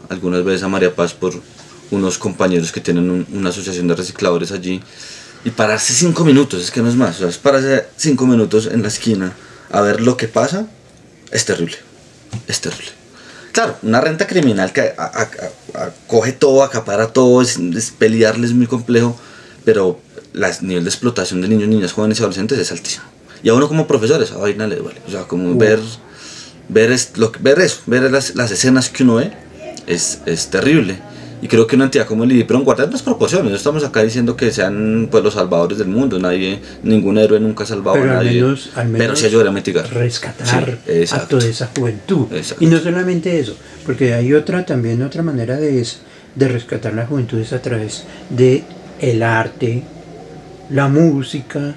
algunas veces a María Paz por unos compañeros que tienen una asociación de recicladores allí, y pararse 5 minutos, es que no es más, o sea, es pararse 5 minutos en la esquina a ver lo que pasa, es terrible, es terrible. Claro, una renta criminal que coge todo, acapara todo, es pelearles muy complejo, pero el nivel de explotación de niños, niñas, jóvenes y adolescentes es altísimo. Y a uno como profesor esa vaina le duele, o sea, como ver las escenas que uno ve es terrible. Y creo que una entidad como el IDIPRON guarda las proporciones. No estamos acá diciendo que sean pues los salvadores del mundo. Ningún héroe nunca ha salvado a nadie. Al menos pero sí ayuda a mitigar. Rescatar sí, a toda esa juventud. Exacto. Y no solamente eso, porque hay otra manera de rescatar la juventud es a través de el arte, la música,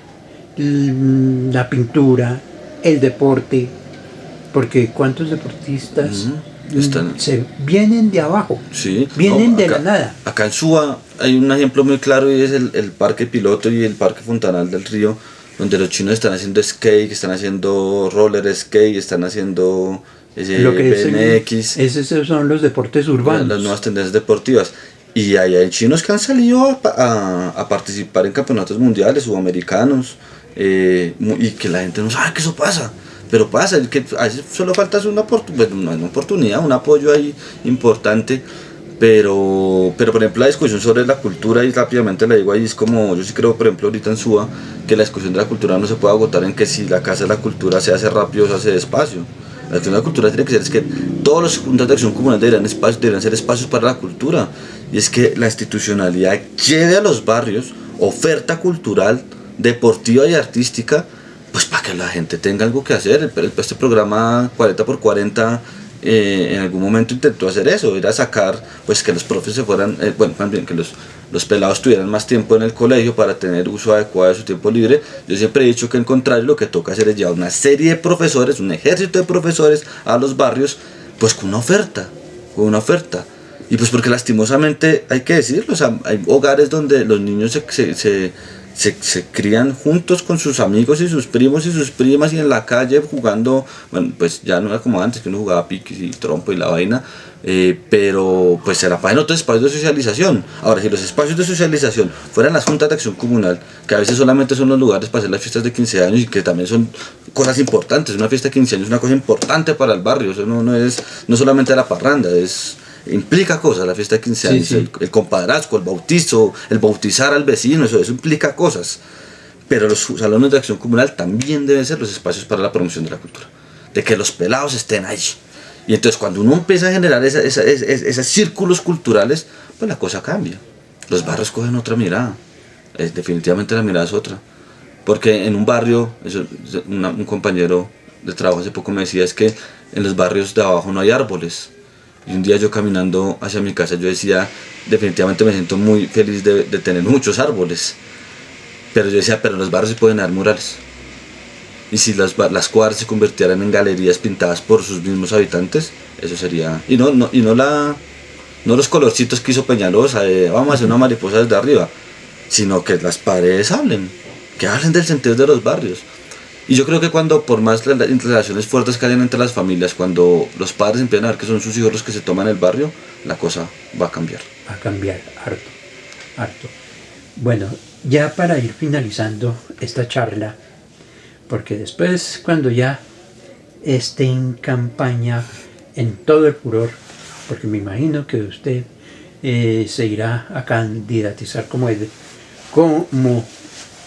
la pintura, el deporte. Porque cuántos deportistas se vienen de abajo, sí, vienen de la nada. Acá en Suba hay un ejemplo muy claro y es el Parque Piloto y el Parque Fontanal del Río, donde los chinos están haciendo skate, están haciendo roller skate, están haciendo lo que BMX. Esos son los deportes urbanos. Las nuevas tendencias deportivas. Y hay chinos que han salido a participar en campeonatos mundiales, sudamericanos, y que la gente no sabe que eso pasa. Pero pasa, que a veces solo falta una oportunidad, un apoyo ahí importante, pero por ejemplo la discusión sobre la cultura, y rápidamente le digo ahí, es como, yo sí creo por ejemplo ahorita en Suba, que la discusión de la cultura no se puede agotar en que si la casa de la cultura se hace rápido o se hace despacio. La acción de la cultura tiene que ser, es que todos los juntas de acción comunal deberían ser espacios para la cultura, y es que la institucionalidad lleve a los barrios oferta cultural, deportiva y artística, pues para que la gente tenga algo que hacer. Este programa 40x40 en algún momento intentó hacer eso, era sacar, pues que los profes se fueran, también que los pelados tuvieran más tiempo en el colegio para tener uso adecuado de su tiempo libre. Yo siempre he dicho que al contrario, lo que toca hacer es llevar una serie de profesores, un ejército de profesores a los barrios, pues con una oferta. Y pues porque lastimosamente, hay que decirlo, o sea, hay hogares donde los niños se crían juntos con sus amigos y sus primos y sus primas y en la calle jugando, bueno, pues ya no era como antes que uno jugaba piquis y trompo y la vaina, pero pues se la pasan otros espacios de socialización. Ahora, si los espacios de socialización fueran las juntas de acción comunal, que a veces solamente son los lugares para hacer las fiestas de 15 años y que también son cosas importantes, una fiesta de 15 años es una cosa importante para el barrio, eso no solamente la parranda, implica cosas, la fiesta de 15 años, sí. El compadrazgo, el bautizo, el bautizar al vecino, eso implica cosas. Pero los salones de acción comunal también deben ser los espacios para la promoción de la cultura, de que los pelados estén allí. Y entonces cuando uno empieza a generar esos círculos culturales, pues la cosa cambia. Los barrios cogen otra mirada, definitivamente la mirada es otra. Porque en un barrio, un compañero de trabajo hace poco me decía, es que en los barrios de abajo no hay árboles. Y un día yo caminando hacia mi casa, yo decía, definitivamente me siento muy feliz de tener muchos árboles. Pero yo decía, pero en los barrios se pueden dar murales. Y si las cuadras se convirtieran en galerías pintadas por sus mismos habitantes, eso sería... Y no los colorcitos que hizo Peñalosa, vamos a hacer una mariposa desde arriba, sino que las paredes que hablen del sentido de los barrios. Y yo creo que cuando, por más relaciones fuertes que hayan entre las familias, cuando los padres empiezan a ver que son sus hijos los que se toman el barrio, la cosa va a cambiar. Va a cambiar, harto. Bueno, ya para ir finalizando esta charla, porque después cuando ya esté en campaña, en todo el furor, porque me imagino que usted se irá a candidatizar como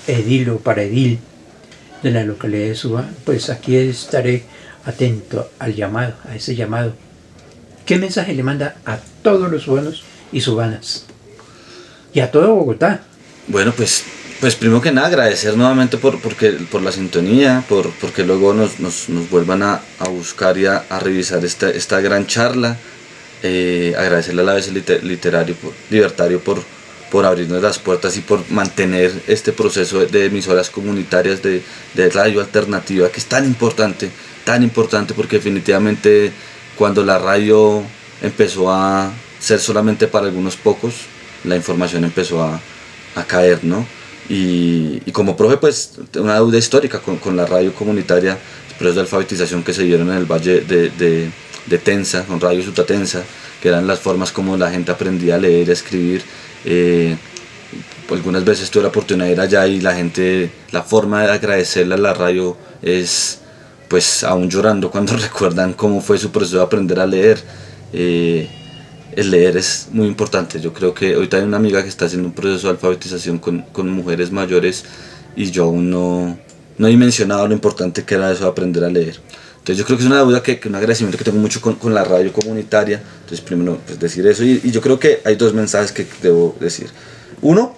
edil o para edil de la localidad de Suba, pues aquí estaré atento a ese llamado. ¿Qué mensaje le manda a todos los subanos y subanas? Y a todo Bogotá. Bueno, pues Pues primero que nada agradecer nuevamente por la sintonía, porque luego nos vuelvan a buscar y a revisar esta gran charla. Agradecerle a la ABC Libertario por abrirnos las puertas y por mantener este proceso de emisoras comunitarias de radio alternativa, que es tan importante porque definitivamente cuando la radio empezó a ser solamente para algunos pocos, la información empezó a caer, ¿no? Y como profe, pues una deuda histórica con la radio comunitaria, los procesos de alfabetización que se dieron en el valle de Tensa, con Radio Sutatensa, que eran las formas como la gente aprendía a leer y a escribir. Algunas veces tuve la oportunidad de ir allá y la forma de agradecerle a la radio es, pues, aún llorando cuando recuerdan cómo fue su proceso de aprender a leer. El leer es muy importante. Yo creo que ahorita hay una amiga que está haciendo un proceso de alfabetización con mujeres mayores y yo aún no he dimensionado lo importante que era eso de aprender a leer. Entonces yo creo que es una deuda, un agradecimiento que tengo mucho con la radio comunitaria. Entonces primero, pues, decir eso, y yo creo que hay dos mensajes que debo decir. Uno,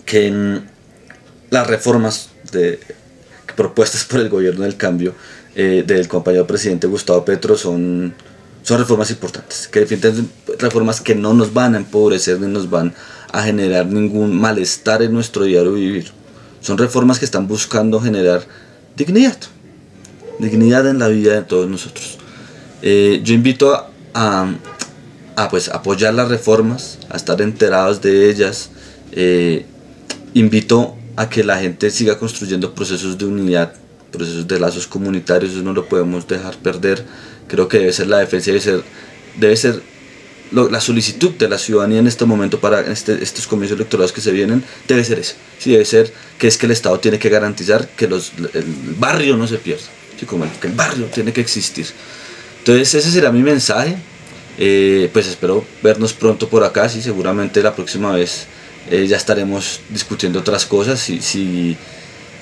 que las reformas propuestas por el gobierno del cambio del compañero presidente Gustavo Petro son reformas importantes, que defienden reformas que no nos van a empobrecer ni nos van a generar ningún malestar en nuestro diario vivir. Son reformas que están buscando generar dignidad en la vida de todos nosotros. Yo invito a pues, apoyar las reformas, a estar enterados de ellas. Invito a que la gente siga construyendo procesos de unidad, procesos de lazos comunitarios. Eso no lo podemos dejar perder. Creo que debe ser la defensa, debe ser la solicitud de la ciudadanía en este momento para estos comicios electorales que se vienen, debe ser eso. Sí, debe ser que el Estado tiene que garantizar que el barrio no se pierda, ¿sí? Que el barrio tiene que existir. Entonces ese será mi mensaje. Pues espero vernos pronto por acá, sí, seguramente la próxima vez ya estaremos discutiendo otras cosas,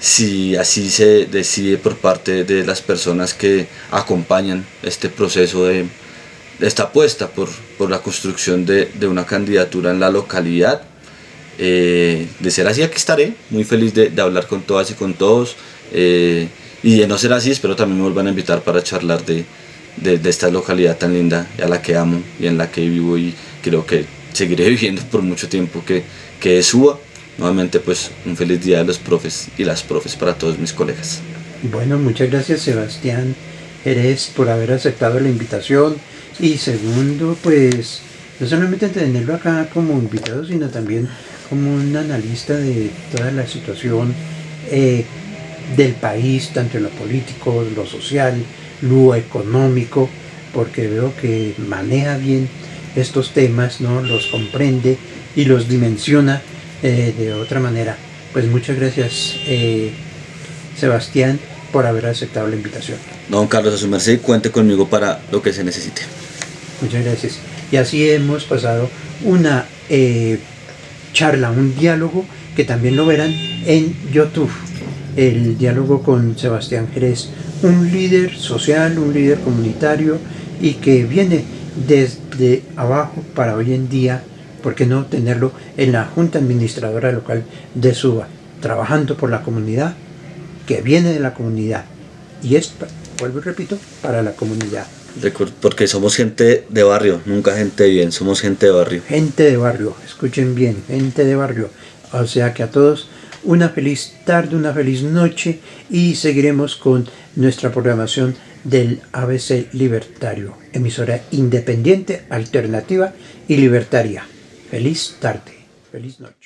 si así se decide por parte de las personas que acompañan este proceso de esta apuesta por la construcción de una candidatura en la localidad. De ser así, aquí estaré muy feliz de hablar con todas y con todos, y de no ser así, espero también me vuelvan a invitar para charlar de esta localidad tan linda a la que amo y en la que vivo, y creo que seguiré viviendo por mucho tiempo, que es Suba. Nuevamente, pues, un feliz día de los profes y las profes para todos mis colegas. Bueno, muchas gracias, Sebastián Jerez, por haber aceptado la invitación. Y segundo, pues, no solamente tenerlo acá como invitado, sino también como un analista de toda la situación del país, tanto en lo político, lo social, lo económico, porque veo que maneja bien estos temas, ¿no? Los comprende y los dimensiona de otra manera. Pues muchas gracias, Sebastián, por haber aceptado la invitación. Don Carlos, a su merced, cuente conmigo para lo que se necesite. Muchas gracias. Y así hemos pasado una charla, un diálogo que también lo verán en YouTube. El diálogo con Sebastián Jerez, un líder social, un líder comunitario, y que viene desde abajo para hoy en día, ¿por qué no tenerlo en la Junta Administradora Local de Suba, trabajando por la comunidad, que viene de la comunidad, y es, vuelvo y repito, para la comunidad? Porque somos gente de barrio, nunca gente de bien, somos gente de barrio. Gente de barrio, escuchen bien, gente de barrio. O sea que a todos una feliz tarde, una feliz noche, y seguiremos con nuestra programación del ABC Libertario, emisora independiente, alternativa y libertaria. Feliz tarde, feliz noche.